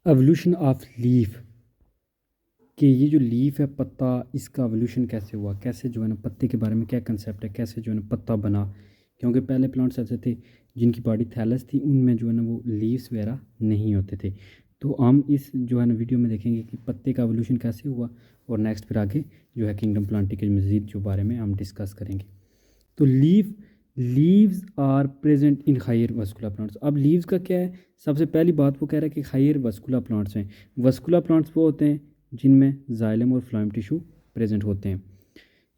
Evolution of leaf कि ये जो लीफ है पत्ता, इसका एवोल्यूशन कैसे हुआ, कैसे जो है ना पत्ते के बारे में क्या कंसेप्ट है, कैसे जो है ना पत्ता बना। क्योंकि पहले प्लांट्स ऐसे थे जिनकी बॉडी थैलस थी, उनमें जो है ना वो लीव्स वगैरह नहीं होते थे। तो हम इस जो है ना वीडियो में देखेंगे कि पत्ते का एवोल्यूशन कैसे हुआ, और नेक्स्ट फिर आगे जो है किंगडम प्लांटी के मज़ीद जो बारे में हम डिस्कस करेंगे। तो leaves are present in higher vascular plants. अब लीव्स का क्या है, सबसे पहली बात वो कह रहा है कि हायर वस्कुलर प्लांट्स हैं। वस्कुलर प्लांट्स वो होते हैं जिनमें जाइलम और फ्लोएम टिश्यू प्रेजेंट होते हैं।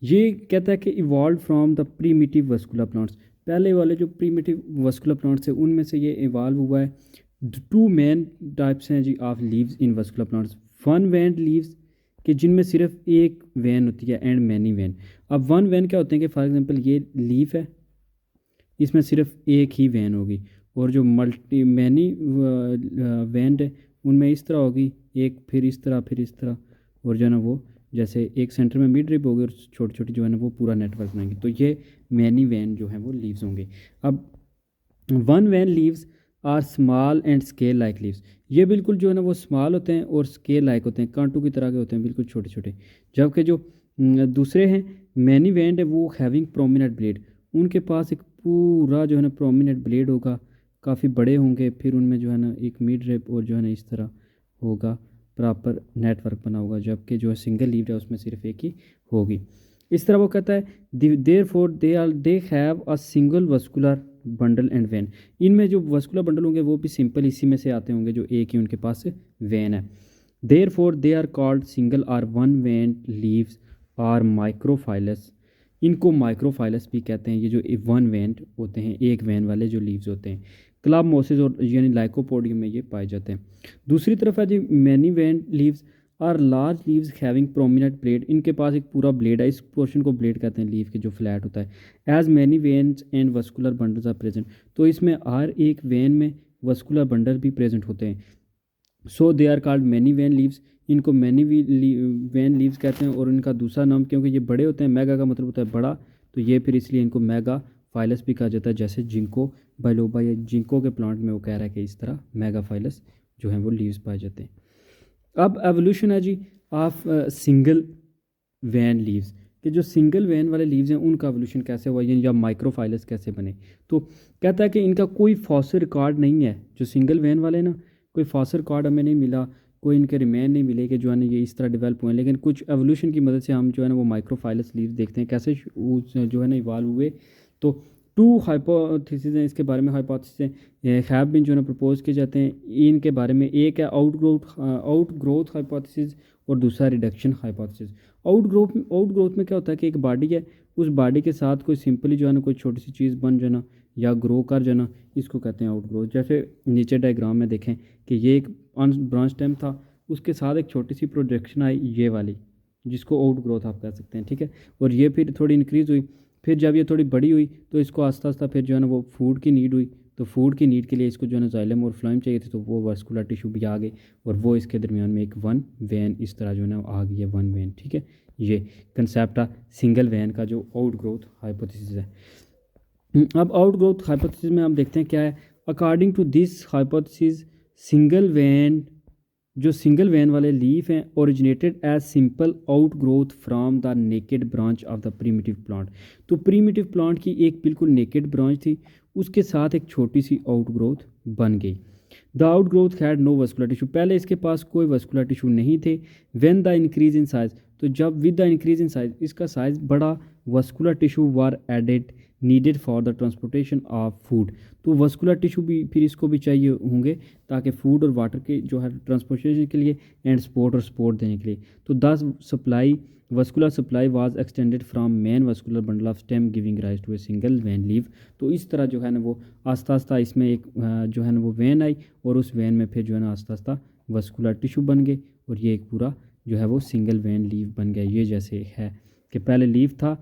ये कहता है कि evolve from the primitive vascular plants. पहले वाले जो प्रीमिटिव वस्कुलर प्लांट्स हैं उनमें से ये इवॉल्व हुआ है। टू मेन टाइप्स हैं जी of leaves in vascular plants. One veined leaves कि जिनमें सिर्फ एक वैन होती है, एंड मैनी वैन। अब वन वैन क्या होते हैं कि फॉर एग्जांपल ये लीफ है, इसमें सिर्फ एक ही वैन होगी, और जो मल्टी मैनी वैन है उनमें इस तरह होगी, एक फिर इस तरह फिर इस तरह, और जो है ना वो जैसे एक सेंटर में मिड रिप होगी और छोटी छोटी जो है ना वो पूरा नेटवर्क बनाएंगे। तो ये मैनी वैन जो है वो लीव्स होंगे। अब one vein leaves are small and scale like leaves. ये बिल्कुल जो है ना वो स्मॉल होते हैं और स्केल लाइक होते हैं, कांटों की तरह के होते हैं, बिल्कुल छोटे छोटे। जबकि जो दूसरे हैं मैनी वैंड है वो हैविंग प्रोमिनेंट ब्लेड, उनके पास एक पूरा जो है ना प्रोमिनेंट ब्लेड होगा, काफ़ी बड़े होंगे, फिर उनमें जो है ना एक मिड रेप और जो है ना इस तरह होगा, प्रॉपर नेटवर्क बना होगा। जबकि जो है सिंगल लीव्ड है उसमें सिर्फ एक ही होगी। इस तरह वो कहता है therefore they have a single vascular bundle and vein. इनमें जो वस्कुलर बंडल होंगे वो भी सिंपल इसी में से आते होंगे, जो एक ही उनके पास वैन है। Therefore they are called single or one vein leaves are microphylls. इनको माइक्रोफाइलस भी कहते हैं, ये जो वन वैन होते हैं, एक वैन वाले जो लीव्स होते हैं। क्लब मोसिस और यानी लाइकोपोडियम में ये पाए जाते हैं। दूसरी तरफ है जी many vein leaves are large leaves having prominent blade. इनके पास एक पूरा ब्लेड है, इस पोर्शन को ब्लेड कहते हैं लीव के, जो फ्लैट होता है। As many veins and vascular bundles are present. तो इसमें हर एक वेन में वस्कुलर बंडल भी प्रेजेंट होते हैं। So they are called many vein leaves. इनको मैनी वैन लीव्स कहते हैं। और इनका दूसरा नाम, क्योंकि ये बड़े होते हैं, मेगा का मतलब होता है बड़ा, तो ये फिर इसलिए इनको मेगा फाइलस भी कहा जाता है। जैसे जिंको बाइलोबा या जिंको के प्लांट में वो कह रहा है कि इस तरह मेगा फाइलस जो है वो लीव्स पाए जाते हैं। अब एवोल्यूशन है जी ऑफ सिंगल वैन लीव्स, कि जो सिंगल वैन वाले लीव्स हैं उनका एवोल्यूशन कैसे हुआ, या माइक्रोफाइलस कैसे बने। तो कहता है कि इनका कोई फॉसिल रिकॉर्ड नहीं है। जो सिंगल वैन वाले ना, कोई फॉसिल रिकॉर्ड हमें नहीं मिला, कोई इनके रिमेन नहीं मिले कि जो है ना ये इस तरह डेवलप हुए। लेकिन कुछ एवोल्यूशन की मदद से हम जो है ना वो माइक्रोफाइलस लीव्स देखते हैं कैसे जो है ना इवाल्व हुए। तो टू हाइपोथेसिस हैं इसके बारे में, हाइपोथेसिस हैव बीन जो है ना प्रपोज किए जाते हैं इनके बारे में। एक है आउट ग्रोथ हाइपोथेसिस, और दूसरा रिडक्शन हाइपोथेसिस। आउट ग्रोथ में क्या होता है कि एक बॉडी है, उस बॉडी के साथ कोई सिंपली जो है ना कोई छोटी सी चीज़ बन जाना या ग्रो कर जाना, इसको कहते हैं आउट ग्रोथ। जैसे नीचे डायग्राम में देखें कि ये एक ब्रांच स्टेम था, उसके साथ एक छोटी सी प्रोजेक्शन आई ये वाली, जिसको आउट ग्रोथ आप कह सकते हैं, ठीक है। और ये फिर थोड़ी इंक्रीज़ हुई, फिर जब ये थोड़ी बड़ी हुई तो इसको आस्ता आस्ता फिर जो है ना वो फूड की नीड हुई। तो फूड की नीड के लिए इसको जो है ना जाइलम और फ्लोएम चाहिए थे, तो वो वास्कुलर टिश्यू भी आ गए, और वो इसके दरमियान में एक वन वैन इस तरह जो है ना आ गई है, वन वैन, ठीक है। ये कंसेप्ट है सिंगल वैन का, जो आउट ग्रोथ हाइपोथेसिस है। अब आउट ग्रोथ हाइपोथेसिस में हम देखते हैं क्या है। According to this hypothesis single vein, जो सिंगल वैन वाले लीफ हैं, originated as simple out growth from the naked branch of the primitive plant. तो प्रीमिटिव प्लांट की एक बिल्कुल नेकेड ब्रांच थी, उसके साथ एक छोटी सी आउट ग्रोथ बन गई। The out growth had no vascular tissue, पहले इसके पास कोई वस्कुलर टिश्यू नहीं थे। When the increase in size, तो जब with the increase in size इसका साइज बढ़ा, vascular tissue were added needed for the transportation of food. तो वस्कुलर टिश्यू भी फिर इसको भी चाहिए होंगे ताकि फूड और वाटर के जो है ट्रांसपोर्टेशन के लिए, एंड सपोर्ट देने के लिए। तो this supply vascular supply was extended from main vascular bundle of stem giving rise to a single vein leaf. तो इस तरह जो है ना वो आस्ता आस्ता इसमें एक जो है ना वो वैन आई, और उस वैन में फिर जो है ना आस्ता आस्ता वस्कुलर टिश्यू बन गए, और ये एक पूरा जो है वो सिंगल वैन लीव बन गया। ये जैसे है कि पहले लीव था,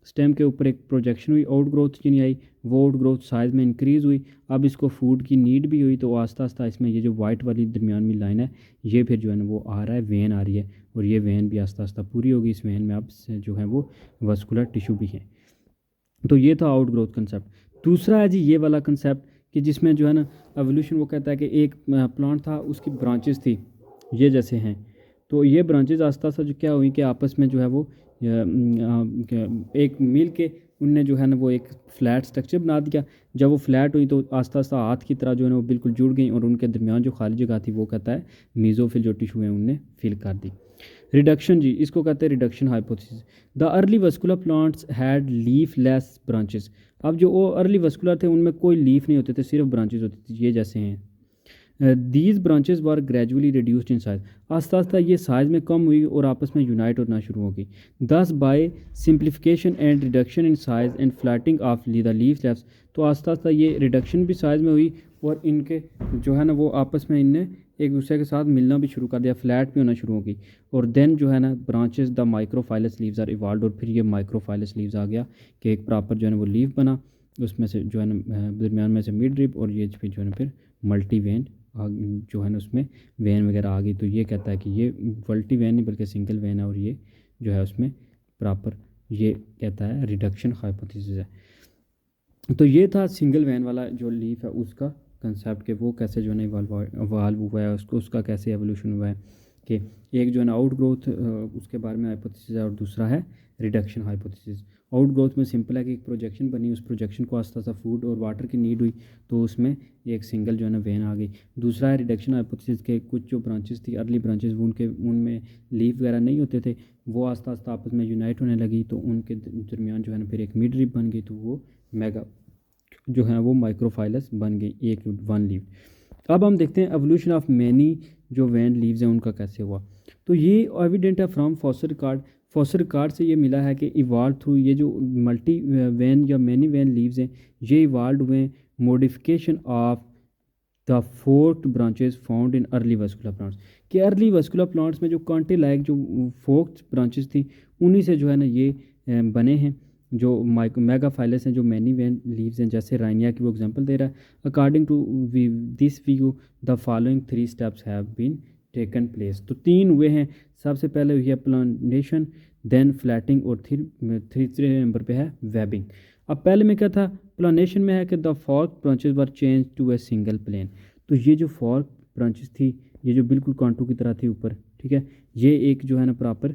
स्टेम के ऊपर एक प्रोजेक्शन हुई, आउट ग्रोथ नहीं आई, वो आउट ग्रोथ साइज में इंक्रीज़ हुई, अब इसको फूड की नीड भी हुई, तो आस्ता आस्ता इसमें ये जो वाइट वाली दरमियान में लाइन है, ये फिर जो है ना वो आ रहा है, वेन आ रही है, और ये वेन भी आस्ता आस्ता पूरी होगी। इस वेन में अब जो है वो वस्कुलर टिश्यू भी है। तो ये था आउट ग्रोथ कंसेप्ट। दूसरा है जी ये वाला कंसेप्ट कि जिसमें जो है ना एवोल्यूशन वो कहता है कि एक प्लांट था, उसकी ब्रांचेस थी ये जैसे हैं, तो ये ब्रांचेस आस्ता आस्ता जो क्या हुई कि आपस में जो है वो एक मिल के उनने जो है ना वो एक फ्लैट स्ट्रक्चर बना दिया। जब वो फ्लैट हुई तो आस्ता आस्ता हाथ की तरह जो है ना वो बिल्कुल जुड़ गई, और उनके दरमियान जो खाली जगह थी वो कहता है मीज़ोफिल जो टिशू है उनने फिल कर दी। रिडक्शन जी, इसको कहते हैं reduction hypothesis. The early vascular plants had leaf less branches. अब जो वो अर्ली वस्कुलर थे उनमें कोई लीफ नहीं होते थे, सिर्फ ब्रांचेस होती थी, ये जैसे हैं। These branches were gradually reduced in size. आस्ता आस्ता ये साइज़ में कम हुई और आपस में यूनाइट होना शुरू हो गई। Thus by simplification and reduction in size and flattening of the leaf leaves. तो आस्ता आस्ता ये रिडक्शन भी साइज़ में हुई और इनके जो है ना वो आपस में इनने एक दूसरे के साथ मिलना भी शुरू कर दिया, फ्लैट भी होना शुरू हो गई। और देन जो है ना branches the microphylls leaves are evolve, और फिर ये माइक्रोफाइलस लीव्स आ गया कि एक प्रॉपर जो है ना वो लीव बना, उसमें से जो है ना दरमियान में से मिड रिब, और ये फिर जो है ना फिर मल्टी वेन जो है ना उसमें वेन वगैरह आ गई। तो ये कहता है कि ये मल्टी वेन नहीं बल्कि सिंगल वेन है, और ये जो है उसमें प्रॉपर ये कहता है रिडक्शन हाइपोथेसिस है। तो ये था सिंगल वैन वाला जो लीफ है उसका कंसेप्ट, कि वो कैसे जो है ना इवाल्व हुआ है, उसको उसका कैसे एवोल्यूशन हुआ है, कि एक जो है ना आउट ग्रोथ उसके बारे में हाइपोथेसिस है, और दूसरा है रिडक्शन हाइपोथेसिस। आउट ग्रोथ में सिंपल है कि एक प्रोजेक्शन बनी, उस प्रोजेक्शन को आस्ता आस्ता फूड और वाटर की नीड हुई, तो उसमें एक सिंगल जो है ना वेन आ गई। दूसरा है रिडक्शन हाइपोथेसिस के कुछ जो ब्रांचेस थी अर्ली ब्रांचेस, वो उनमें लीफ वगैरह नहीं होते थे, वो आस्ता आस्ता आपस में यूनाइट होने लगी, तो उनके दरमियान जो है ना फिर एक मिड रिब बन गई, तो वो मेगा जो है वो माइक्रोफाइलस बन गई, एक वन लीव। अब हम देखते हैं एवोल्यूशन ऑफ मैनी जो वैन लीव्स हैं उनका कैसे हुआ। तो ये एविडेंट है from foster record. Foster record से ये मिला है कि इवाल्व थ्रू ये जो मल्टी वैन या मैनी वैन लीव्स हैं ये इवाल्व हुए modification of the fourth branches found in early vascular plants. कि अर्ली वस्कुलर प्लांट्स में जो कांटे लायक जो फोर्थ ब्रांचेस थी उन्हीं से जो है ना ये बने हैं जो मेगाफाइलस हैं, जो मैनी वैन लीव्स हैं, जैसे राइनिया की वो एग्जांपल दे रहा है। According to this view the following 3 steps have been taken place. तो 3 हुए हैं। सबसे पहले हुई है प्लांटेशन, देन फ्लैटिंग, और तीसरे नंबर पे है वेबिंग। अब पहले में क्या था, प्लांटेशन में है कि the fourth branches were change to a single plane. तो ये जो फोर्थ ब्रांचेस थी ये जो बिल्कुल कांटों की तरह थी ऊपर, ठीक है, ये एक जो है ना प्रॉपर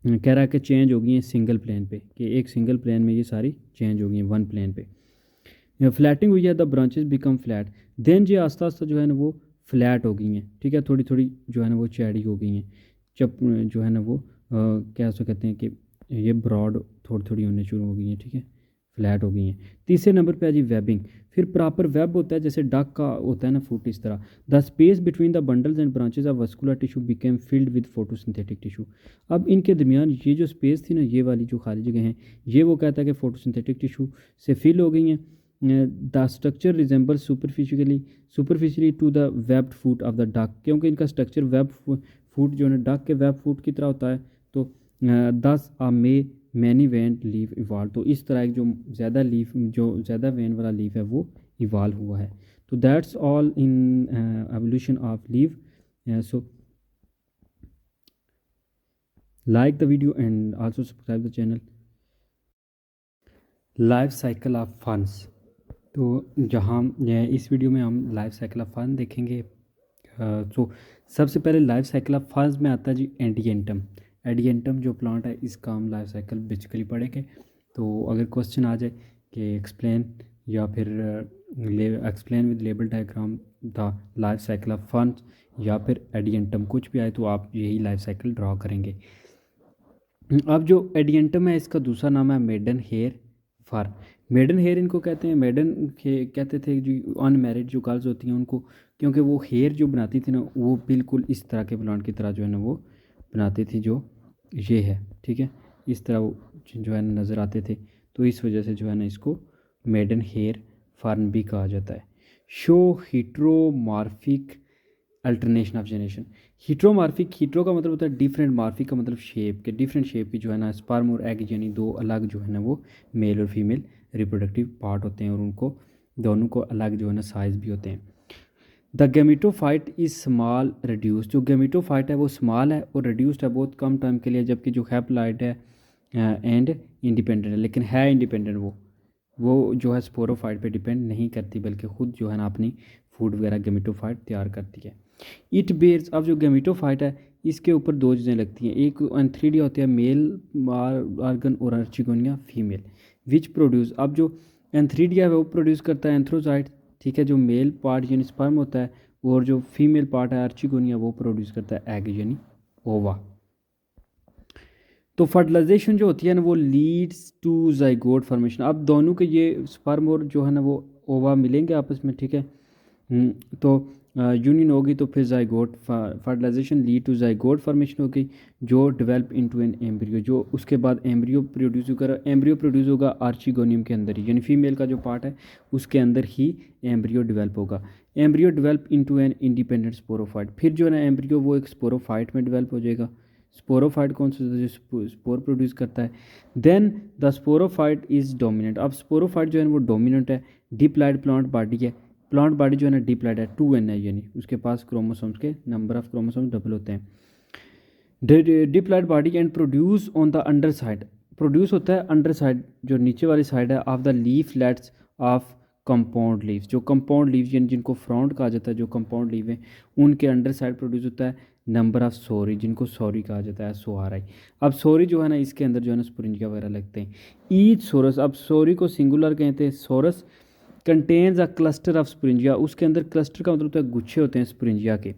कह रहा है कि चेंज हो गई हैं सिंगल प्लेन पे, कि एक सिंगल प्लेन में ये सारी चेंज हो गई हैं वन प्लेन पे। फ्लैटिंग हुई है, the branches become flat. Then ये आस्ता आस्ता जो है ना वो फ्लैट हो गई हैं, ठीक है, थोड़ी थोड़ी जो है ना वो चैड़ी हो गई हैं। जब जो है ना वो क्या उसको कहते हैं कि ये ब्रॉड थोड़ी थोड़ी होने शुरू हो गई हैं, ठीक है, फ्लैट हो गई हैं। तीसरे नंबर पे है जी वेबिंग। फिर प्रॉपर वेब होता है जैसे डक का होता है ना फुट, इस तरह। The space between the bundles and branches of vascular tissue became filled with photosynthetic tissue. अब इनके दरमियान ये जो स्पेस थी ना, ये वाली जो खाली जगह हैं, ये वो कहता है कि फोटोसिंथेटिक टिश्यू से फिल हो गई हैं। The structure resemble superficially to the webbed foot of the duck, क्योंकि इनका स्ट्रक्चर वेब फूट जो है ना डक के वेब फूट की तरह होता है। तो दस आ मे मैनी वेन लीफ इवाल्व। तो इस तरह एक जो ज़्यादा वेन वाला लीफ है वो इवाल्व हुआ है। तो that's all in evolution of leaf. So like the video and also subscribe the channel। Life cycle of funds. तो जहाँ इस वीडियो में हम लाइफ साइकिल ऑफ फंड देखेंगे। तो सबसे पहले लाइफ साइकिल ऑफ फंड्स में आता है जी एडिएंटम। एडिएंटम जो प्लांट है इसका हम लाइफ साइकिल बेसिकली पढ़ेंगे। तो अगर क्वेश्चन आ जाए कि एक्सप्लेन या फिर explain with label diagram the life cycle of funds या फिर एडिएंटम, कुछ भी आए तो आप यही लाइफ साइकिल ड्रॉ करेंगे। अब जो एडिएंटम है इसका दूसरा नाम है मेडन हेयर फर। मेडन हेयर इनको कहते हैं, मेडन कहते थे जो अनमैरिड जो गर्ल्स होती हैं उनको, क्योंकि वो हेयर जो बनाती थी ना वो बिल्कुल इस तरह के प्लांट की तरह जो है ना वो बनाती थी, जो ये है, ठीक है, इस तरह वो जो है ना नज़र आते थे। तो इस वजह से जो है ना इसको मेडन हेयर फर्न भी कहा जाता है। So heteromorphic alternation of generation. Heteromorphic, hetero का मतलब होता है डिफरेंट, मार्फिक का मतलब शेप, के डिफरेंट शेप की जो है ना स्पर्म और एग यानी दो अलग जो है ना वो मेल और फीमेल रिप्रोडक्टिव पार्ट होते हैं, और उनको दोनों को अलग जो है ना साइज़ भी होते हैं। The gametophyte is small reduce. जो गेमिटोफाइट है वो स्मॉल है और रिड्यूस्ड है बहुत कम टाइम के लिए, जबकि जो हैप्लॉइड है एंड इंडिपेंडेंट है, लेकिन है इंडिपेंडेंट वो, वो जो है स्पोरोफाइट पे डिपेंड नहीं करती, बल्कि ख़ुद जो है ना अपनी फूड वगैरह गेमेटोफाइट तैयार करती है। इट बेयर्स, अब जो गेमेटोफाइट है इसके ऊपर दो चीज़ें लगती हैं, एक एंथ्रीडिया होती है मेल आर्गन और अर्चिगोनिया फीमेल, विच प्रोड्यूस, अब जो एंथ्रीडिया है वो प्रोड्यूस करता है एंथ्रोसाइट, ठीक है, जो मेल पार्ट यानी स्पर्म होता है, और जो फीमेल पार्ट है अर्चिगोनिया वो प्रोड्यूस करता है एग यानी ओवा। तो फर्टिलाइजेशन जो होती है ना वो लीड्स टू जाइगोट फॉर्मेशन, अब दोनों के ये स्पर्म और जो है ना वो ओवा मिलेंगे आपस में, ठीक है। तो यूनियन होगी तो फिर zygote fertilization lead to zygote formation होगी, जो डेवलप इनटू एन एम्ब्रियो, जो उसके बाद एम्ब्रियो प्रोड्यूस होगा। एम्ब्रियो प्रोड्यूस होगा आर्चिगोनियम के अंदर ही, यानी फीमेल का जो पार्ट है उसके अंदर ही एम्ब्रियो डेवलप होगा। Embryo develop into an independent sporophyte, फिर जो है ना एम्ब्रियो वो एक स्पोरोफाइट में डेवलप हो जाएगा। स्पोरोफाइट कौन सा जो स्पोर प्रोड्यूस करता है। Then the sporophyte is dominant, अब स्पोरोफाइट जो है वो डोमिनेंट है। डिप्लॉइड प्लांट बॉडी है, प्लांट बॉडी जो है ना डिप्लॉइड है, 2n है, यानी उसके पास क्रोमोसोम्स के नंबर ऑफ क्रोमोसोम्स डबल होते हैं। Diploid body and produce on the under side, produce होता है अंडर साइड जो नीचे वाली साइड है of the leaflets of compound leaves, जो कंपाउंड लीव्स यानी जिनको फ्रॉन्ट कहा जाता है, जो कंपाउंड लीव हैं उनके अंडर साइड प्रोड्यूस होता है नंबर ऑफ सोरी, जिनको सोरी कहा जाता है, SORI। अब सोरी जो है ना इसके अंदर जो है ना स्पोरेंजिया वगैरह लगते हैं। ईच सोरस, अब सोरी को सिंगुलर कहते हैं, sorus contains a cluster of sporangia, उसके अंदर क्लस्टर का मतलब होता है गुच्छे होते हैं स्पोरेंजिया के।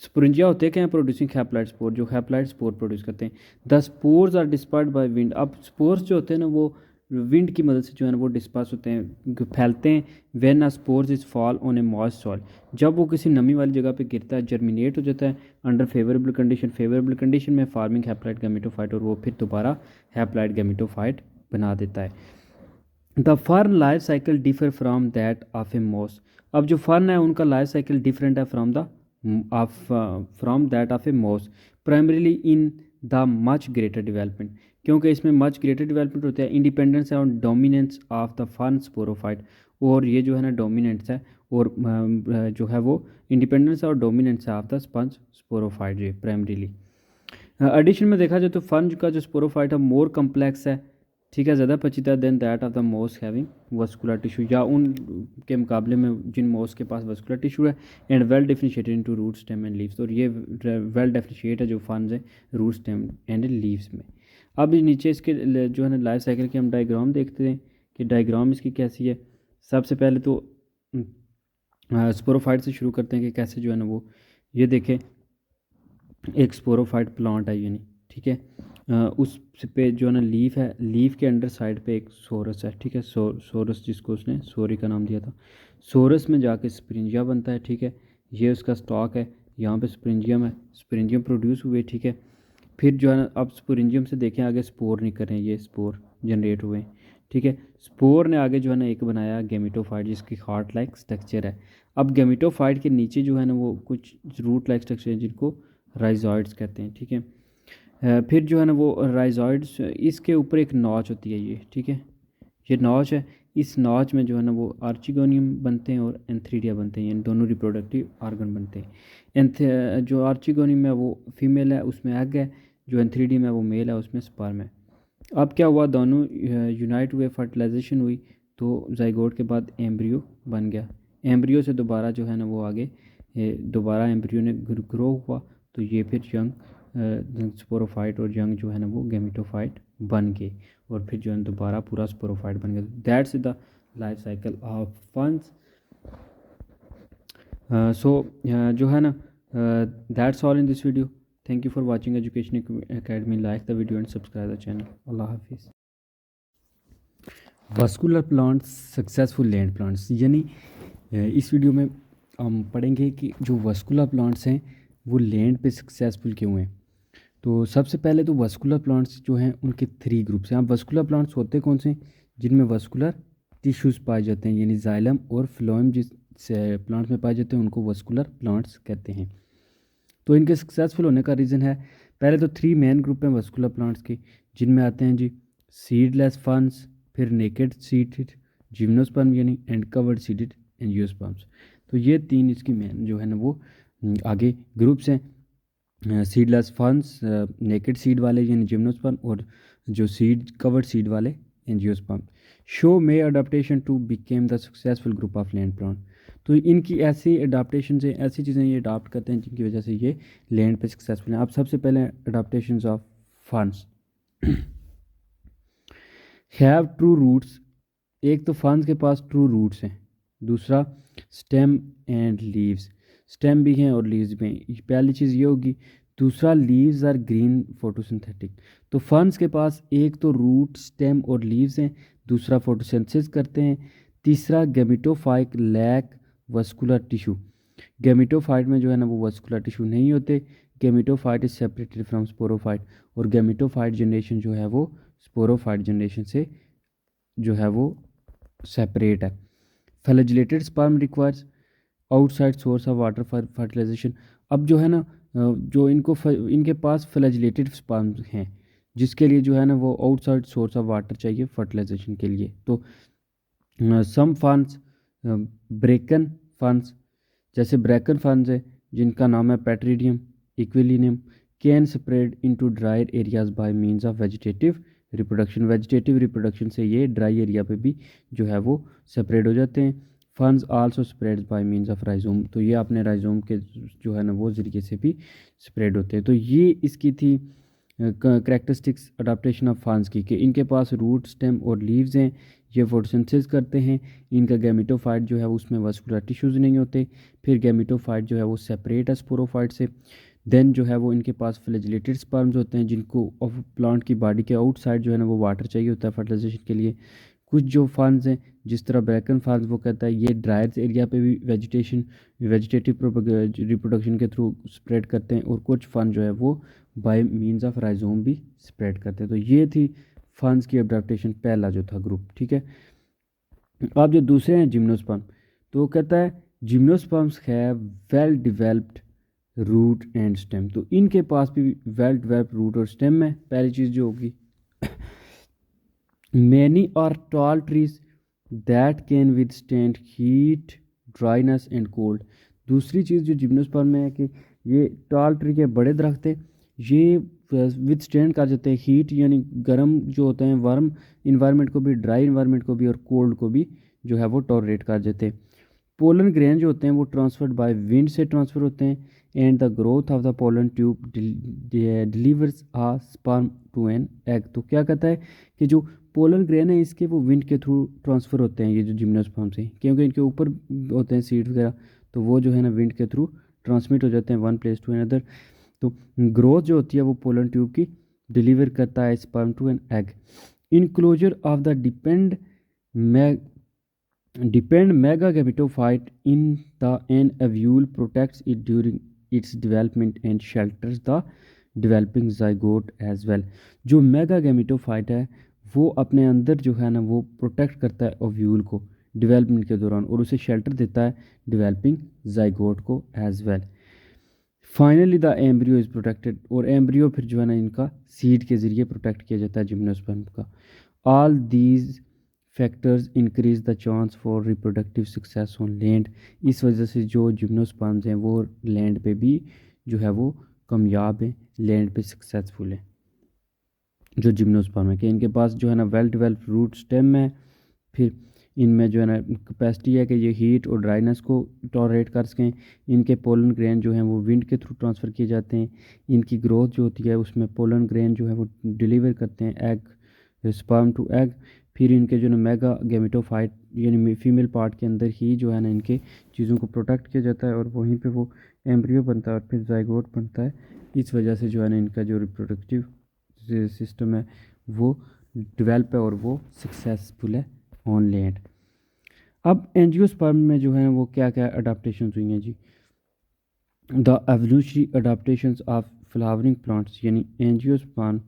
स्पोरेंजिया होते हैं क्या, प्रोड्यूसिंग हैप्लॉइड स्पोर, जो हैप्लॉइड स्पोर प्रोड्यूस करते हैं। The spores are dispersed by wind, अब स्पोर्स जो होते हैं ना वो विंड की मदद से जो है ना वो डिस्पर्स होते हैं, फैलते हैं। When a spores is fall on A moist soil, जब वो किसी नमी वाली जगह पे गिरता है जर्मिनेट हो जाता है under favourable condition, favourable condition में फार्मिंग हैप्लॉइड गैमेटोफाइट, और वो फिर दोबारा हैप्लॉइड गैमेटोफाइट बना देता है। The fern life cycle differ from that of a moss, अब जो फर्न है उनका लाइफ साइकिल डिफरेंट है from that of a moss, primarily in the much greater development, क्योंकि इसमें मच ग्रेटर डेवलपमेंट होता है। इंडिपेंडेंस है on dominance of the fern sporophyte, और ये जो है ना डोमिनेंस है, और जो है वो इंडिपेंडेंस और डोमिनेंस है ऑफ द स्पंज स्पोरोफाइट जो प्राइमरीली। एडिशन में देखा जाए तो फर्न का जो स्पोरोफाइट है मोर कम्प्लेक्स है, ठीक है, ज़्यादा पेचीदा then that of the moss having vascular tissue, या उन के मुकाबले में जिन मोस के पास वस्कुलर टिश्यू है। And well differentiated into root stem and leaves, और ये वेल डिफरेंशिएट है जो फंस है रूट स्टेम एंड लीव्स में। अब नीचे इसके जो है ना लाइफ साइकिल के हम डायग्राम देखते हैं कि डायग्राम इसकी कैसी है। सबसे पहले तो स्पोरोफाइट से शुरू करते हैं कि कैसे जो है ना वो, ये देखें एक स्पोरोफाइट प्लांट है यानी, ठीक है, उस पे जो है ना लीफ है, लीफ के अंडर साइड पे एक सोरस है, ठीक है, सोरस जिसको उसने सोरी का नाम दिया था। सोरस में जाके स्प्रिंजिया बनता है, ठीक है, ये उसका स्टॉक है, यहाँ पे स्प्रिंजियम है, स्प्रिंजियम प्रोड्यूस हुए, ठीक है। फिर जो है ना अब स्पोरेंजियम से देखें आगे स्पोर निकल रहे हैं, ये स्पोर जनरेट हुए, ठीक है। स्पोर ने आगे जो है ना एक बनाया गेमिटोफाइट जिसकी हार्ट लाइक स्ट्रक्चर है। अब गेमिटोफाइट के नीचे जो है ना वो कुछ रूट लाइक स्ट्रक्चर है जिनको राइजॉइड्स कहते हैं, ठीक है। फिर जो है ना वो राइजॉइड्स, इसके ऊपर एक नॉच होती है ये, ठीक है, ये नॉच है, इस नॉच में जो है ना वो आर्चिगोनियम बनते हैं और एंथ्रीडिया बनते हैं, यानी दोनों रिप्रोडक्टिव ऑर्गन बनते हैं। जो आर्चिगोनियम है वो फीमेल है, उसमें एग है, जो एंथ्रीडियम है वो मेल है, उसमें स्पर्म है। अब क्या हुआ, दोनों यूनाइट हुए, फर्टिलाइजेशन हुई, तो जाइगोट के बाद एम्ब्रियो बन गया। एम्ब्रियो से दोबारा जो है ना वो आगे दोबारा एम्ब्रियो ने ग्रो हुआ, तो ये फिर यंग स्पोरोफाइट और यंग जो है ना वो गेमिटोफाइट बन गए, और फिर जो है दोबारा पूरा स्पोरोफाइट बन गया। That's the life cycle of ferns. So जो है ना that's all in this video. Thank you for watching Education Academy, like the video and subscribe the channel. अल्लाह हाफिज़। Vascular plants successful land plants, यानी इस video में हम पढ़ेंगे कि जो वास्कुलर प्लांट्स हैं वो लैंड पे सक्सेसफुल क्यों हैं। तो सबसे पहले तो वास्कुलर प्लांट्स जो हैं उनके 3 ग्रुप्स हैं। अब वास्कुलर प्लांट्स होते कौन से, जिनमें वास्कुलर टिश्यूज़ पाए जाते हैं, यानी जाइलम और फ्लोएम जिस प्लांट्स में पाए जाते हैं उनको वास्कुलर प्लांट्स कहते हैं। तो इनके सक्सेसफुल होने का रीज़न है, पहले तो 3 मेन ग्रुप हैं वास्कुलर प्लांट्स के, जिनमें आते हैं जी सीडलेस फर्न्स, फिर नेकेड सीडेड जिम्नोस्पर्म यानी एंड कवर्ड सीडेड एंजियोस्पर्म्स। तो ये 3 इसकी मेन जो है ना वो आगे ग्रुप्स हैं। सीडलेस फर्न्स, नेकेड सीड वाले यानी जिम्नोस्पर्म, और जो सीड कवर्ड सीड वाले angiosperm. Show may adaptation to became the successful group of land plant. तो इनकी ऐसी अडाप्टेशन से ऐसी चीज़ें ये अडाप्ट करते हैं जिनकी वजह से ये लैंड पे सक्सेसफुल हैं। अब सबसे पहले adaptation of funds have true roots. एक तो फंड्स के पास ट्रू रूट्स हैं, दूसरा स्टेम एंड लीव्स, स्टेम भी हैं और लीव्स भी हैं, पहली चीज़ ये होगी। दूसरा लीव्स आर ग्रीन फोटोसिंथेटिक। तो फंड्स के पास एक तो रूट स्टेम और लीव्स हैं, दूसरा फोटोसिंथेसिस करते हैं, तीसरा gametophyte lack vascular tissue. Gametophyte में जो है ना वो वस्कुलर टिश्यू नहीं होते। Gametophyte is separated from sporophyte, और गेमिटोफाइट जनरेशन जो है वो स्पोरोफाइट जनरेशन से जो है वो सेपरेट है। Flagellated sperm requires outside source of water for fertilization. अब जो है ना जो इनके पास फ्लैजिलेटेड स्पर्म हैं, जिसके लिए जो है ना वो आउटसाइड सोर्स ऑफ वाटर चाहिए फर्टिलाइजेशन के लिए। तो सम फंड्स ब्रेकन फंड्स, जैसे ब्रेकन फंड्स है जिनका नाम है Pteridium aquilinum, can spread into dry areas by means of vegetative reproduction. Vegetative reproduction से ये ड्राई एरिया पे भी जो है वो सेपरेट हो जाते हैं। Funds also spread by means of rhizome. तो ये अपने राइजोम के जो है ना वो ज़रिए से भी स्प्रेड होते हैं। तो ये इसकी थी करेक्टरिस्टिक्स अडाप्टेशन ऑफ फंड्स की, कि इनके पास रूट स्टेम और लीव्स हैं, ये फोटोसिंथेसिस करते हैं। इनका गैमेटोफाइट जो है उसमें वास्कुलर टिश्यूज़ नहीं होते। फिर गैमेटोफाइट जो है वो सेपरेट है स्पोरोफाइट से। देन जो है वो इनके पास फ्लैजिलेटेड स्पर्म्स होते हैं जिनको ऑफ प्लांट की बॉडी के आउटसाइड जो है ना वो वाटर चाहिए होता है फर्टिलाइजेशन के लिए। कुछ जो फंड्स हैं जिस तरह ब्रैकन फंड्स वो कहता है ये ड्रायर एरिया पे भी वेजिटेटिव रिप्रोडक्शन के थ्रू स्प्रेड करते हैं, और कुछ फंड जो है वो बाय मींस ऑफ राइजोम भी स्प्रेड करते हैं। तो ये थी फंड्स की अडाप्टेशन, पहला जो था ग्रुप, ठीक है। अब जो दूसरे हैं जिम्नोस्पर्म, तो वो कहता है gymnosperms have well developed root and stem. तो इनके पास भी वेल डिवेल्प्ड रूट और स्टेम है, पहली चीज़ जो होगी। Many are tall trees that can withstand heat dryness and cold. दूसरी चीज़ जो जिम्नोस्पर्म में है कि ये टॉल ट्री के बड़े दरख्त है, ये विदस्टैंड कर जाते हैं हीट यानी गर्म जो होते हैं वार्म इन्वायरमेंट को भी, ड्राई इन्वायरमेंट को भी, और कोल्ड को भी जो है वो टॉलरेट कर देते हैं। पोलन ग्रेन जो होते हैं वो ट्रांसफर्ड बाय विंड से ट्रांसफ़र होते हैं, and the growth of the pollen tube delivers a sperm to an egg. तो क्या कहता है कि जो पोलन ग्रेन है इसके वो विंड के थ्रू ट्रांसफ़र होते हैं, ये जो जिम्नोस्पर्म से, क्योंकि इनके ऊपर होते हैं सीड वगैरह, तो वो जो है ना विंड के थ्रू ट्रांसमिट हो जाते हैं वन प्लेस टू अनदर। तो ग्रोथ जो होती है वो पोलन ट्यूब की डिलीवर करता है sperm to an egg. Enclosure of the depend megagametophite in the an ovule protects it during its development and shelters the developing zygote as well। जो मेगागेमिटोफाइट है वो अपने अंदर जो है ना वो प्रोटेक्ट करता है ओव्यूल को डेवलपमेंट के दौरान, और उसे शेल्टर देता है डेवलपिंग जाइगोट को as well. Finally the embryo is protected, और एम्ब्रियो फिर जो है ना इनका सीड के ज़रिए प्रोटेक्ट किया जाता है जिम्नोस्पर्म का। All these factors increase the chance for reproductive success on land. इस वजह से जो जिम्नोस्पर्म्स हैं वो लैंड पे भी जो है वो कामयाब हैं, लैंड पे सक्सेसफुल हैं। जो जिम्नोस्पर्म है कि इनके पास जो है ना वेल डेवलप्ड रूट स्टेम है, फिर इनमें जो है ना कैपेसिटी है कि ये हीट और ड्राइनेस को टॉलरेट कर सकें। इनके पोलन ग्रेन जो हैं वो विंड के थ्रू ट्रांसफ़र किए जाते हैं। इनकी ग्रोथ जो होती है उसमें पोलन ग्रेन जो है वो डिलीवर करते हैं एग, स्पर्म टू एग। फिर इनके जो ना मेगा गेमिटोफाइट यानी फीमेल पार्ट के अंदर ही जो है ना इनके चीज़ों को प्रोटेक्ट किया जाता है, और वहीं पे वो एम्ब्रियो बनता है और फिर जाइगोट बनता है। इस वजह से जो है ना इनका जो रिप्रोडक्टिव सिस्टम है वो डेवलप है और वो सक्सेसफुल है ऑन लैंड। अब एंजियोस्पर्म में जो है वो क्या क्या अडाप्टेशन हुई हैं जी। The evolutionary adaptations of flowering plants यानी angiosperm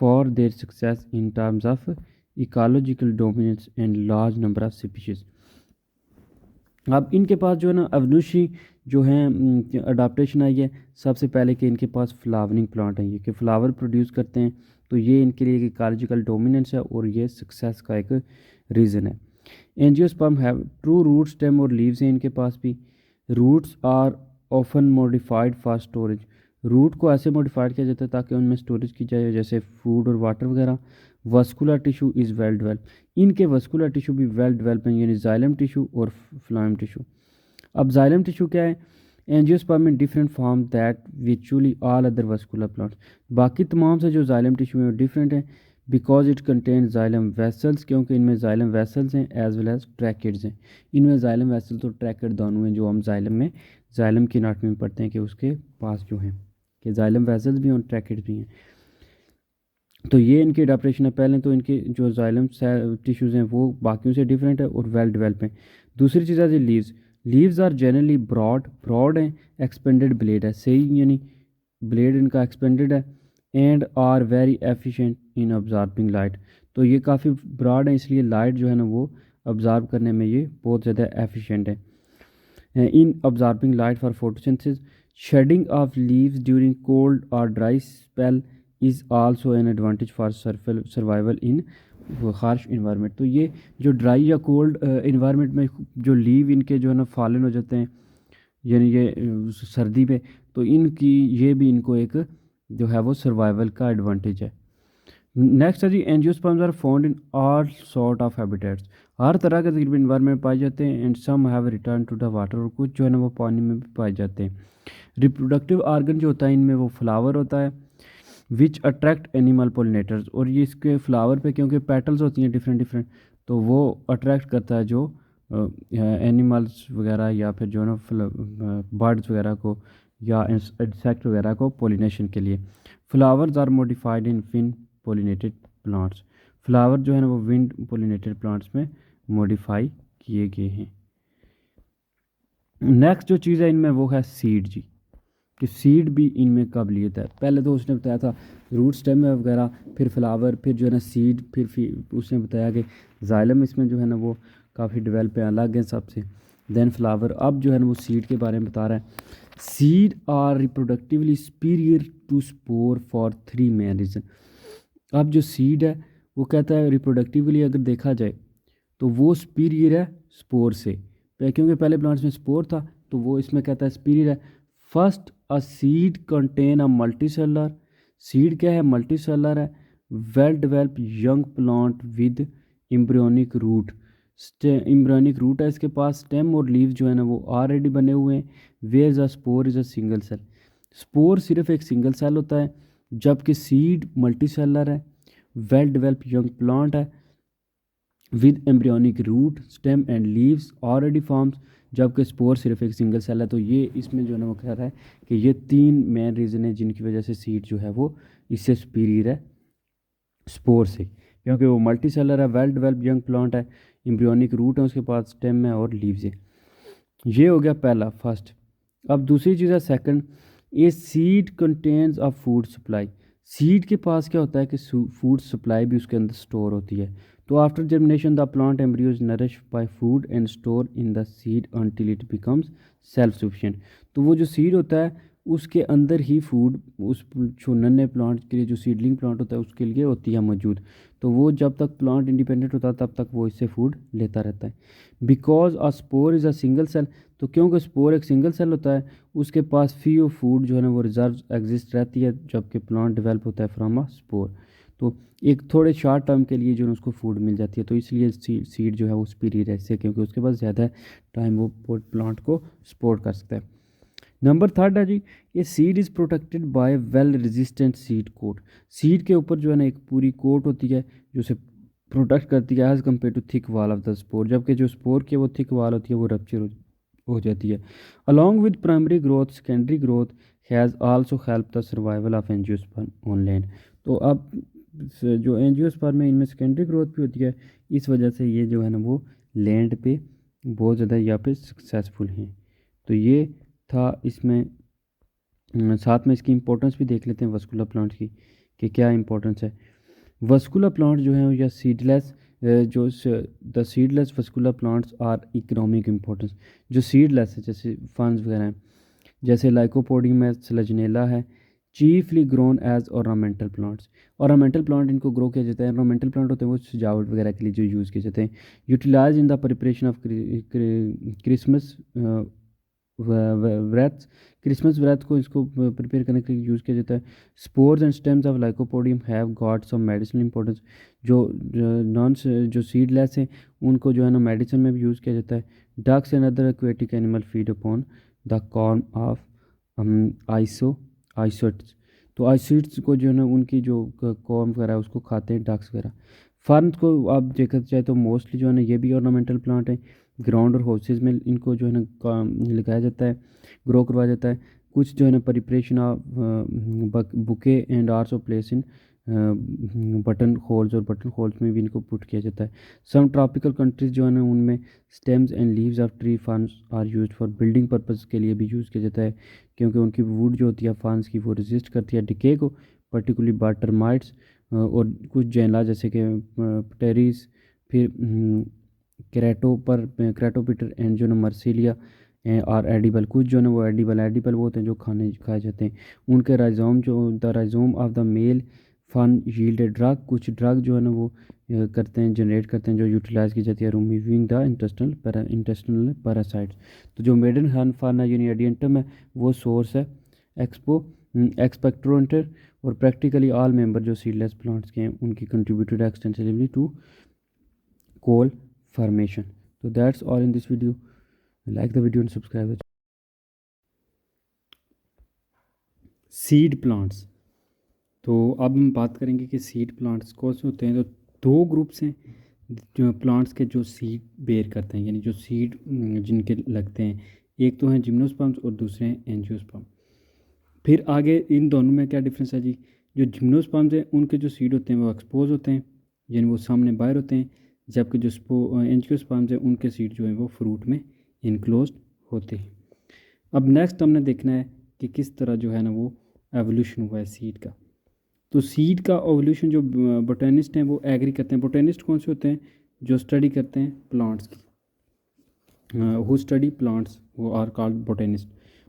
for their success in terms of ecological dominance and large number of species. अब इनके पास जो है ना एवोल्यूशनरी जो है अडाप्टेशन आई है, सबसे पहले कि इनके पास फ्लावरिंग प्लांट है, ये कि फ्लावर प्रोड्यूस करते हैं, तो ये इनके लिए एक इकोलॉजिकल डोमिनेंस है और ये सक्सेस का एक रीज़न है। Angiosperm have true root stem और लीव्स हैं इनके पास भी। Roots are often modified for storage. Root को ऐसे मॉडिफाइड किया जाता है ताकि उनमें स्टोरेज की जाए, जैसे फूड और वाटर वगैरह। Vascular tissue is well develop, इनके वस्कुलर टिश्यू भी वेल डेवलप हैं, यानी जाइलम टिश्यू और फ्लोएम टिश्यू। अब जाइलम टिश्यू क्या है? Angiosperm in different form that विचुअली ऑल अदर वस्कुलर प्लांट्स, बाकी तमाम से जो जाइलम टिश्यू है वो डिफरेंट है because it contain xylem vessels, क्योंकि इनमें जाइलम वेसल्स हैं एज वेल एज ट्रैकेड्स हैं। इनमें जाइलम वेसल्स और ट्रैकेड दोनों हैं, जो हम जाइलम में जाइलम की एनाटॉमी में पढ़ते हैं कि उसके पास जो हैं कि जाइलम वेसल्स भी हैं और ट्रैकेड्स भी हैं। तो ये इनकी अडाप्टेशन है। पहले तो इनके जो जाइलम टिश्यूज़ हैं वो बाकियों से डिफरेंट है और वेल डेवलप हैं। दूसरी चीज़ है जी leaves. Leaves are generally broad हैं, एक्सपेंडेड ब्लेड है, सही यानी ब्लेड इनका एक्सपेंडेड है, and are very efficient in absorbing light. तो ये काफ़ी ब्रॉड है, इसलिए लाइट जो है ना वो ऑब्जार्व करने में ये बहुत ज़्यादा एफिशिएंट है। In absorbing light for photosynthesis, shedding of leaves during cold और dry spell is also an advantage for survival in harsh environment. तो ये जो ड्राई या कोल्ड इन्वायरमेंट में जो लीव इनके जो है ना फॉलन हो जाते हैं, यानी ये सर्दी में, तो इनकी ये भी इनको एक जो है वो सर्वाइवल का एडवांटेज है। नेक्स्ट है जी angiosperms are found in all sort of habitats, हर तरह के तकरीबन इन्वायरमेंट में पाए जाते हैं। And some have return to the water, और कुछ जो है ना वो पानी में भी पाए जाते हैं। रिप्रोडक्टिव आर्गन जो होता है इनमें वो फ्लावर होता है, विच अट्रैक्ट एनिमल पोलिनेटर्स, और ये इसके फ्लावर पे क्योंकि पेटल्स होती हैं डिफरेंट डिफरेंट, तो वो अट्रैक्ट करता है जो एनिमल्स वगैरह या फिर जो है ना बर्ड्स वगैरह को या इंसेक्ट वगैरह को पोलिनेशन के लिए। Flowers are modified in wind pollinated plants, flower जो है ना वो विंड पोलिनेटेड प्लांट्स में मॉडिफाई किए गए हैं। नेक्स्ट जो चीज़ है इनमें वो है सीड जी, कि सीड भी इनमें काबिलियत है। पहले तो उसने बताया था रूट स्टेम वगैरह, फिर फ्लावर, फिर जो है ना सीड, फिर उसने बताया कि जाइलम इसमें जो है ना वो काफ़ी डेवलप है, अलग है सबसे, देन फ्लावर। अब जो है ना वो सीड के बारे में बता रहा है। Seed are reproductively superior to spore for 3 main reason. अब जो सीड है वो कहता है रिप्रोडक्टिवली अगर देखा जाए तो वो सुपीरियर है स्पोर से, क्योंकि पहले प्लांट्स में स्पोर था, तो वो इसमें कहता है सुपीरियर है। First a seed contain a multicellular, seed क्या है? मल्टीसेलर है। Well develop young plant with embryonic root, embryonic root है इसके पास, स्टेम और लीव जो है ना वो ऑलरेडी बने हुए हैं। Where a spore is a single cell, spore सिर्फ एक सिंगल सेल होता है, जबकि सीड मल्टी सेलर है। वेल डेवलप यंग प्लांट है with embryonic root, stem and leaves already forms, जबकि स्पोर सिर्फ एक सिंगल सेल है। तो ये इसमें जो है ना वो कह रहा है कि ये 3 मेन रीज़न है जिनकी वजह से सीड जो है वो इससे सुपीरियर है स्पोर से, क्योंकि वो मल्टी सेलर है, वेल डेवलप यंग प्लांट है, एम्ब्रियोनिक रूट है उसके पास, स्टेम है और लीव्स है। ये हो गया पहला फर्स्ट। अब दूसरी चीज़ है second, a seed contains a food supply. Seed के पास क्या होता है कि फूड सप्लाई भी उसके अंदर स्टोर होती है। तो after germination the plant embryo is nourish by food and store in the seed until it becomes self sufficient. तो वो जो सीड होता है उसके अंदर ही फूड उस जो नन्हे प्लांट के लिए, जो सीडलिंग प्लांट होता है उसके लिए होती है मौजूद। तो वो जब तक प्लांट इंडिपेंडेंट होता है तब तक वो इससे फूड लेता रहता है। Because a spore is a single cell, तो क्योंकि स्पोर एक सिंगल सेल होता है उसके पास फीओ फूड जो है ना वो रिजर्व एग्जिस्ट रहती है, जबकि प्लांट डेवलप होता है फ्रॉम अ स्पोर। तो एक थोड़े शॉर्ट टर्म के लिए जो है उसको फूड मिल जाती है, तो इसलिए सीड जो है वो सुपीरियर है इससे, क्योंकि उसके पास ज़्यादा टाइम वो प्लांट को सपोर्ट कर सकता है। नंबर थर्ड है जी, ये seed is protected by well resistant seed coat. Seed के ऊपर जो है ना एक पूरी कोट होती है जो उसे प्रोटेक्ट करती है as compare to thick wall of the spore, जबकि जो स्पोर की वो थिक वाल होती है वो रप्चर हो जाती है। Along with primary growth secondary growth has also help the survival of angiosperm on land. तो अब जो एंजियोस्पर्म है इनमें सेकेंडरी ग्रोथ भी होती है, इस वजह से ये जो है ना वो लैंड पे बहुत ज़्यादा यहाँ पे सक्सेसफुल हैं। तो ये था इसमें। साथ में इसकी इंपॉर्टेंस भी देख लेते हैं वस्कुलर प्लांट्स की कि क्या इंपॉर्टेंस है। वस्कुलर प्लांट जो है या सीडलेस, जो the seedless vascular plants are economic importance. जो सीडलेस है जैसे फर्न्स वगैरह हैं, जैसे लाइकोपोडियम है, स्लेजनेला है, chiefly grown as ornamental plants. Ornamental plant इनको ग्रो किया जाता है, ऑर्नामेंटल प्लांट होते हैं वो सजावट वगैरह के लिए जो यूज़ किए जाते हैं। Utilize in the preparation of Christmas wreath, Christmas wreath को इसको प्रिपेयर करने के लिए यूज़ किया जाता है। Spores and stems of lycopodium have got some medicinal importance. जो नॉन जो सीडलेस हैं उनको जो है ना मेडिसिन में भी यूज़ किया जाता है। Ducks and other aquatic animal feed upon the corn of isoetes. तो आइसोट्स को जो है ना उनकी जो कॉर्न वगैरह है उसको खाते हैं डक्स वगैरह। फर्न को आप देखा जाए तो मोस्टली जो है ना ये भी ऑर्नामेंटल प्लांट है। ग्राउंड और हाउसेज में इनको जो है ना लगाया जाता है, ग्रो करवाया जाता है। कुछ जो है ना preparation of bouquet and ours of place in button holes, और बटन होल्स में भी इनको पुट किया जाता है। सम ट्रॉपिकल कंट्रीज जो है ना उनमें stems and leaves of tree ferns are used for building purpose के लिए भी यूज़ किया जाता है, क्योंकि उनकी वुड जो होती है फर्न्स की वो रेजिस्ट करती है डिके को, पर्टिकुलरली बाय टर्माइट्स। और कुछ जैनला जैसे कि पटेरिस, फिर क्रेटोपिटर एंड जो ना मर्सिलिया और एडिबल। कुछ जो है वो एडिबल वो होते हैं जो खाए जाते हैं। उनके राइजोम जो the rhizome of the male fern yield drug, कुछ ड्रग जो है ना वो करते हैं, जनरेट करते हैं, जो यूटिलाइज की जाती है रिमूविंग द इंटेस्टिनल पैरासाइट्स। तो जो मेडन हन फन है यानी एडियंटम है वो सोर्स है एक्सपेक्टोरेंटर। और प्रैक्टिकली ऑल मेंबर जो सीडलेस प्लांट्स के हैं उनकी contributed extensively to coal formation. So that's all in this video. Like the video and subscribe the seed plants. तो अब हम बात करेंगे कि सीड प्लांट्स कौन से होते हैं। तो दो ग्रुप्स हैं जो प्लांट्स के जो सीड बेयर करते हैं, यानी जो सीड जिनके लगते हैं। एक तो हैं जिम्नोस्पर्म्स और दूसरे हैं एंजियोस्पर्म। फिर आगे इन दोनों में क्या डिफरेंस है जी। जो जिम्नोस्पर्म्स हैं उनके जो सीड होते हैं वो एक्सपोज होते हैं, यानी वो सामने बाहर होते हैं, जबकि जो एंजियोस्पर्म्स हैं उनके सीड जो हैं वो फ्रूट में इनक्लोज होते हैं। अब नेक्स्ट हमने देखना है कि किस तरह जो है ना वो एवोल्यूशन हुआ है सीड का। तो सीड का एवोल्यूशन जो बोटेनिस्ट हैं वो एग्री करते हैं। बोटेनिस्ट कौन से होते हैं? जो स्टडी करते हैं प्लांट्स की, हु स्टडी प्लांट्स, वो आर कॉल्ड बोटेनिस्ट।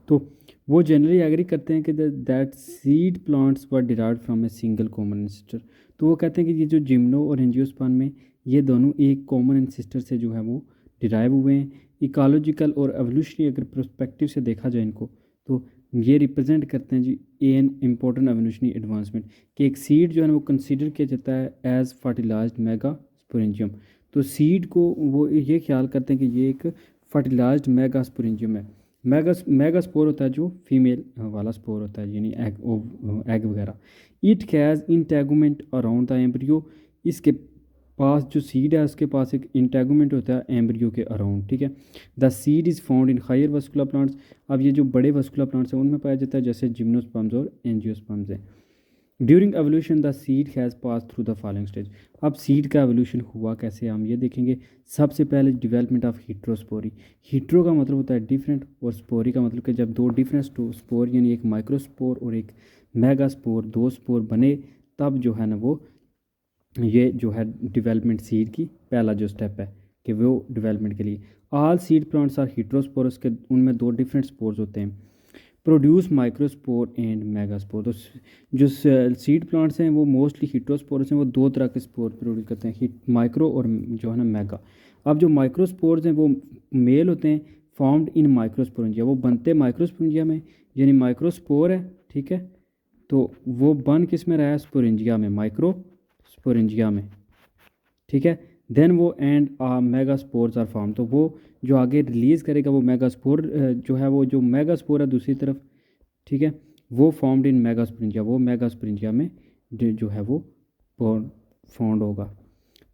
तो वो जनरली एग्री करते हैं कि that seed plants were derived from a single common ancestor. तो वो कहते हैं कि ये जो जिम्नो और एंजियोस्पर्म में ये दोनों एक कॉमन एंसेस्टर से जो है वो डिराइव हुए हैं। इकोलॉजिकल और एवोल्यूशनरी अगर पर्सपेक्टिव से देखा जाए इनको, तो ये रिप्रेजेंट करते हैं G an important evolutionary advancement, कि एक सीड जो है वो कंसीडर किया जाता है एज फर्टिलाइज्ड मेगा स्पोरेंजियम। तो सीड को वो ये ख्याल करते हैं कि ये एक फर्टिलाइज्ड मेगा स्पोरेंजियम है। मेगा स्पोर होता है जो फीमेल वाला स्पोर होता है, यानी एग वगैरह। It has integument around the embryo. इसके पास जो सीड है उसके पास एक इंटेगुमेंट होता है एम्ब्रियो के अराउंड, ठीक है। The seed is found in higher vascular plants. अब ये जो बड़े वस्कुलर प्लांट्स हैं उनमें पाया जाता है, जैसे जिम्नोस्पर्म्स और एंजियोस्पर्म्स हैं। During evolution the seed has pass through the following stage. अब सीड का एवोल्यूशन हुआ कैसे हम ये देखेंगे। सबसे पहले डेवलपमेंट ऑफ हीट्रोस्पोरी। हीट्रो का मतलब होता है डिफरेंट, और स्पोरी का मतलब कि जब दो डिफरेंट स्पोर यानी एक माइक्रोस्पोर और एक मेगास्पोर, दो स्पोर बने, तब जो है ना वो ये जो है डेवलपमेंट सीड की पहला जो स्टेप है कि वो डेवलपमेंट के लिए। ऑल सीड प्लांट्स आर हीट्रोस्पोरस, के उनमें दो डिफरेंट स्पोर्स होते हैं। Produce microspore and megaspore. तो जो सीड प्लांट्स हैं वो मोस्टली हीट्रोस्पोरस हैं, वो दो तरह के स्पोर प्रोड्यूस करते हैं, माइक्रो और जो है ना मेगा। अब जो माइक्रोस्पोर्स हैं वो मेल होते हैं, फॉर्म्ड इन माइक्रोस्पोरेंजिया, वो बनते माइक्रोस्पोरेंजिया में, यानी माइक्रोस्पोर है, ठीक है। तो वो बन किस में रहा है? स्पोरेंजिया में, माइक्रोस्पोरेंजिया में, ठीक है। देन वो एंड मेगास्पोर्स आर फॉर्म। तो वो जो आगे रिलीज़ करेगा वो मेगास्पोर जो है, वो जो मेगास्पोर है दूसरी तरफ, ठीक है, वो फॉर्म्ड इन मेगास्पोरेंजिया, वो मेगास्पोरेंजिया में जो है वो फाउंड होगा।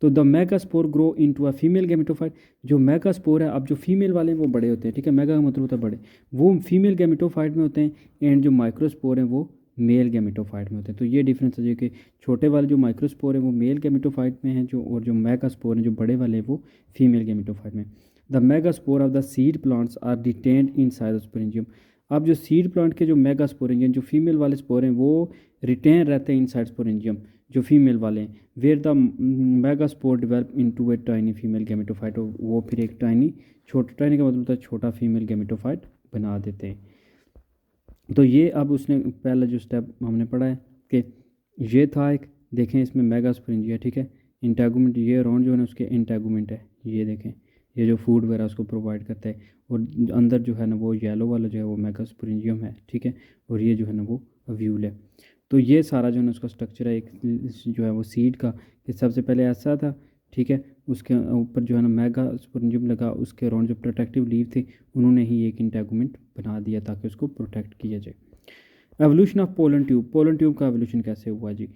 तो the megaspore grow into a female gametophyte. जो मेगास्पोर है, अब जो फीमेल वाले हैं वो बड़े होते हैं, ठीक है, मेगा का मतलब होता है बड़े, वो फीमेल गैमेटोफाइट में होते हैं, एंड जो माइक्रोस्पोर हैं वो मेल गैमेटोफाइट में होते हैं। तो ये डिफरेंस है कि छोटे वाले जो माइक्रोस्पोर है वो मेल गैमेटोफाइट में हैं, जो और जो मेगास्पोर हैं जो बड़े वाले हैं वो फीमेल गैमेटोफाइट में। The megaspore of the seed plants are detained inside sporangium. अब जो सीड प्लांट के जो मेगास्पोरेंजियम जो फीमेल वाले स्पोर हैं वो रिटेन रहते हैं इन साइड स्पोरेंजियम जो फीमेल वाले हैं। Where the megaspore develop into a tiny female gametophyte, वो फिर एक टाइनी टाइनी का मतलब होता है छोटा फीमेल गैमेटोफाइट बना देते हैं। तो ये अब उसने पहला जो स्टेप हमने पढ़ा है कि ये था एक, देखें इसमें मेगास्पोरेंजिया, ठीक है, इंटेगुमेंट, ये राउंड जो है ना उसके इंटेगुमेंट है, ये देखें ये जो फूड वगैरह उसको प्रोवाइड करता है। और अंदर जो है ना वो येलो वाला जो है वो मेगास्पोरेंजियम है, ठीक है, और ये जो है ना वो अव्यूल है। तो ये सारा जो है ना उसका स्ट्रक्चर है एक जो है वो सीड का, कि सबसे पहले ऐसा था, ठीक है, उसके ऊपर जो है ना मेगास्पोरेंजियम लगा, उसके अराउंड जो प्रोटेक्टिव लीव थे उन्होंने ही एक इंटेगुमेंट बना दिया ताकि उसको प्रोटेक्ट किया जाए। Evolution of pollen tube, pollen tube का एवोल्यूशन कैसे हुआ जी?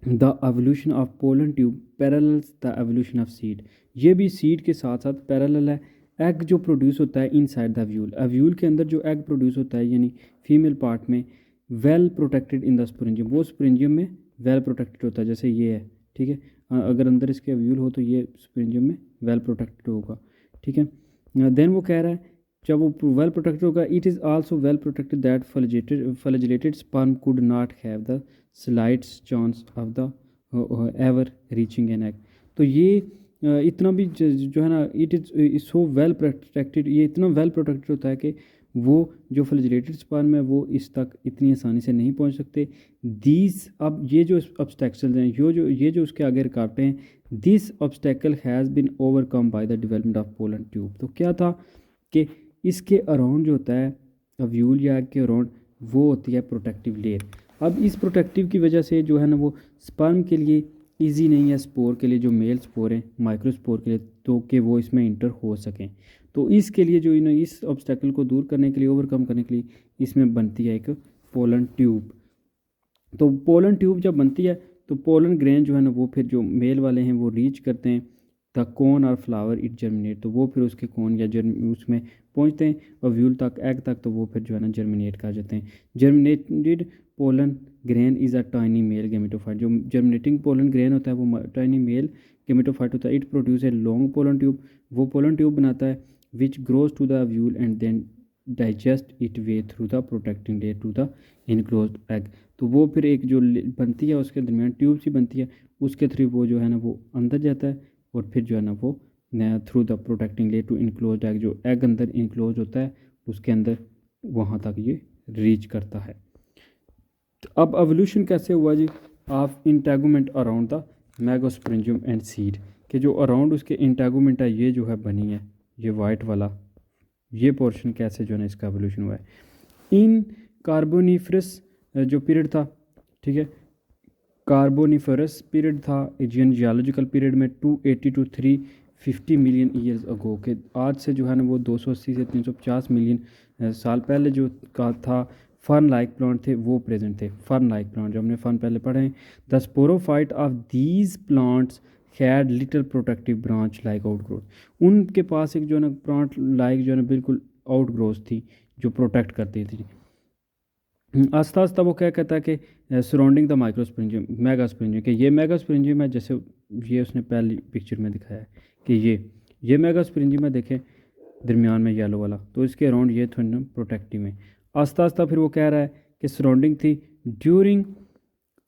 The evolution of pollen tube parallels the evolution of seed, ये भी सीड के साथ साथ पैरेलल है। एग जो प्रोड्यूस होता है इनसाइड द अव्यूल, अव्यूल के अंदर जो एग प्रोड्यूस होता है यानी फीमेल पार्ट में, well protected in the sporangium, वो स्पोरेंजियम में वेल प्रोटेक्टेड होता है, जैसे ये है, ठीक है। अगर अंदर इसके अव्यूल हो तो ये स्पोरेंजियम में वेल प्रोटेक्टेड होगा, ठीक है। देन वो कह रहा है जब वो वेल प्रोटेक्टेड होगा, it is also well protected that flagellated sperm could not have the slightest chance of the ever reaching an egg. तो ये इतना भी जो है ना, it is so well protected, ये इतना वेल प्रोटेक्टेड होता है कि वो जो फ्लैजेलेटेड स्पर्म है वो इस तक इतनी आसानी से नहीं पहुंच सकते। दीज, अब ये जो ऑब्स्टेकल्स हैं, ये जो उसके आगे रुकावटें हैं, this obstacle has been overcome by the development of pollen tube. तो क्या था कि इसके अराउंड जो होता है अव्यूल या एग के अराउंड, वो होती है प्रोटेक्टिव लेयर। अब इस प्रोटेक्टिव की वजह से जो है ना वो स्पर्म के लिए इजी नहीं है, स्पोर के लिए, जो मेल स्पोर हैं माइक्रोस्पोर के लिए, तो कि वो इसमें इंटर हो सकें। तो इसके लिए जो इन्हें इस ऑब्स्टेकल को दूर करने के लिए, ओवरकम करने के लिए, इसमें बनती है एक पोलन ट्यूब। तो पोलन ट्यूब जब बनती है तो पोलन ग्रेन जो है ना वो फिर जो मेल वाले हैं वो रीच करते हैं द कोन और फ्लावर इट जर्मिनेट, तो वो फिर उसके कोन या उसमें पहुंचते हैं ओव्यूल तक, एग तक, तो वो फिर जो है ना जर्मिनेट कर जाते हैं। Germinated pollen grain is a tiny male gametophyte, जो जर्मिनेटिंग पोलन ग्रेन होता है वो टाइनी मेल गेमेटोफाइट होता है। It produce a long pollen tube, वो पोलन ट्यूब बनाता है which grows to the ovule and then digest it way through the protecting layer to the enclosed egg. तो वो फिर एक जो बनती है उसके दरमियान ट्यूब सी बनती है, उसके थ्रू वो जो है ना वो अंदर जाता है और फिर जो है ना वो through the protecting layer to enclosed egg, जो एग अंदर इनक्लोज होता है उसके अंदर, वहाँ तक ये रीच करता है। तो अब एवोल्यूशन कैसे हुआ जी? Of integument around the megasporangium and seed, के जो अराउंड उसके इंटेगुमेंट है ये जो है बनी है, ये वाइट वाला ये पोर्शन कैसे जो है ना इसका एवोल्यूशन हुआ है। इन कार्बोनिफरस जो पीरियड था, ठीक है, कार्बोनिफरस पीरियड था जियोलॉजिकल पीरियड में 280 टू 350 मिलियन ईयर्स अगो, के आज से जो है ना वो 280 से 350 मिलियन साल पहले जो का था, फर्न लाइक प्लांट थे वो प्रेजेंट थे। फर्न लाइक प्लांट जो हमने फर्न पहले पढ़े हैं, the sporophyte of these plants had little protective branch like outgrowth, उनके पास एक जो है ना प्लांट लाइक जो है ना बिल्कुल आउटग्रोथ थी जो प्रोटेक्ट करती थी। आस्ता आस्ता वो क्या कहता है कि सराउंडिंग द माइक्रोस्पोरेंजियम मेगास्पोरेंजियम, कि ये मेगास्पोरेंजियम है, जैसे ये उसने पहली पिक्चर में दिखाया है कि ये मेगास्पोरेंजियम है, देखें दरमियान में येलो वाला, तो इसके अराउंड ये थोड़ा प्रोटेक्टिव है। आस्ता आस्ता फिर वो कह रहा है कि सराउंडिंग थी during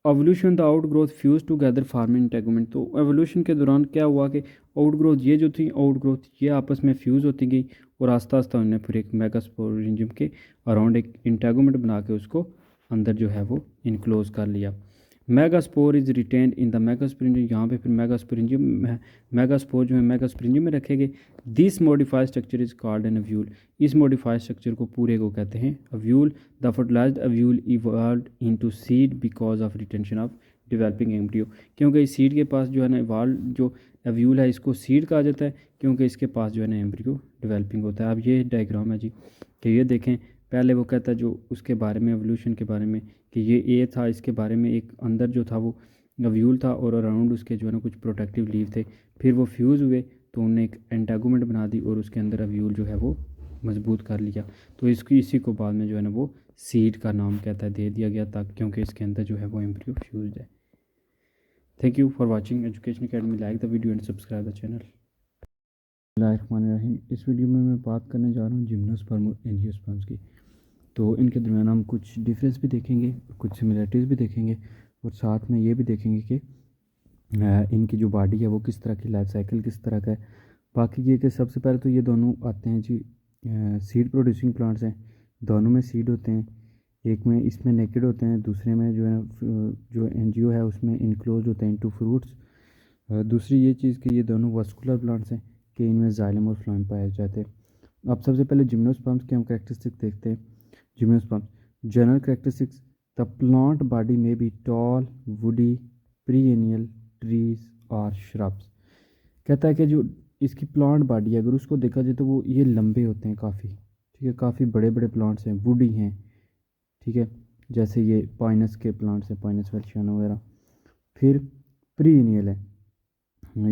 evolution the outgrowth fuse together farming integument. तो एवोल्यूशन के दौरान क्या हुआ कि आउटग्रोथ ये जो थी आउटग्रोथ ये आपस में फ्यूज़ होती गई और आस्ता आस्ता उन्होंने फिर एक मेगास्पोरेंजियम के अराउंड एक इंटेगुमेंट बना के उसको अंदर जो है वो इनक्लोज कर लिया। Megaspore is retained in the megasporangium, यहाँ पे फिर मेगास्पोर जो है मेगास्पोरेंजियम में रखे गए। This modified structure is called an ovule, इस मॉडिफाइड स्ट्रक्चर को पूरे को कहते हैं ovule. The fertilised ovule evolved into seed because of retention of developing embryo, क्योंकि इस सीड के पास जो है ना इवॉल्व जो अव्यूल है इसको सीड कहा जाता है क्योंकि इसके पास जो है ना एम्ब्रियो डेवलपिंग होता है। अब ये डायग्राम है जी, कि ये देखें, पहले वो कहता है जो उसके बारे में एवोल्यूशन के बारे में कि ये ए था, इसके बारे में एक अंदर जो था वो अव्यूल था और अराउंड उसके जो है ना कुछ प्रोटेक्टिव लीव थे, फिर वो फ्यूज़ हुए तो उन्होंने एक एंटागुमेंट बना दी और उसके अंदर अव्यूल जो है वो मजबूत कर लिया। तो इसी को बाद में जो है ना वो सीड का नाम कहता है दे दिया गया था, क्योंकि इसके अंदर जो है वो एम्ब्रियो फ्यूज्ड है। Thank you for watching education academy, like the video and subscribe the channel. बिस्मिल्लाहिर्रहमानिर्रहीम, इस वीडियो में मैं बात करने जा रहा हूँ जिम्नोस्पर्म और एंजियोस्पर्म्स की। तो इनके दरमियान हम कुछ डिफरेंस भी देखेंगे, कुछ सिमिलरिटीज़ भी देखेंगे और साथ में ये भी देखेंगे कि इनकी जो बॉडी है वो किस तरह की, लाइफ साइकिल किस तरह का है। बाकी ये कि सबसे पहले तो ये दोनों आते हैं जी, सीड प्रोड्यूसिंग प्लांट्स हैं, दोनों में सीड होते हैं, एक में इसमें नेकेड होते हैं, दूसरे में जो है जो एंजियो है उसमें इनक्लोज होते हैं इनटू फ्रूट्स। दूसरी ये चीज़ कि ये दोनों वास्कुलर प्लांट्स हैं, कि इनमें जाइलम और फ्लोएम पाए जाते हैं। अब सबसे पहले जिम्नोस्पर्म्स के हम करेक्टरिस्टिक्स देखते हैं। Gymnosperms general characteristics, the plant body में be tall, woody, perennial trees और shrubs। कहता है कि जो इसकी प्लांट बॉडी है अगर उसको देखा जाए तो वो ये लंबे होते हैं काफ़ी, ठीक है, काफ़ी बड़े बड़े प्लांट्स हैं, वुडी हैं, ठीक है, जैसे ये पाइनस के प्लांट्स हैं, पाइनस वेल्शियाना वगैरह। फिर प्रीनियल है,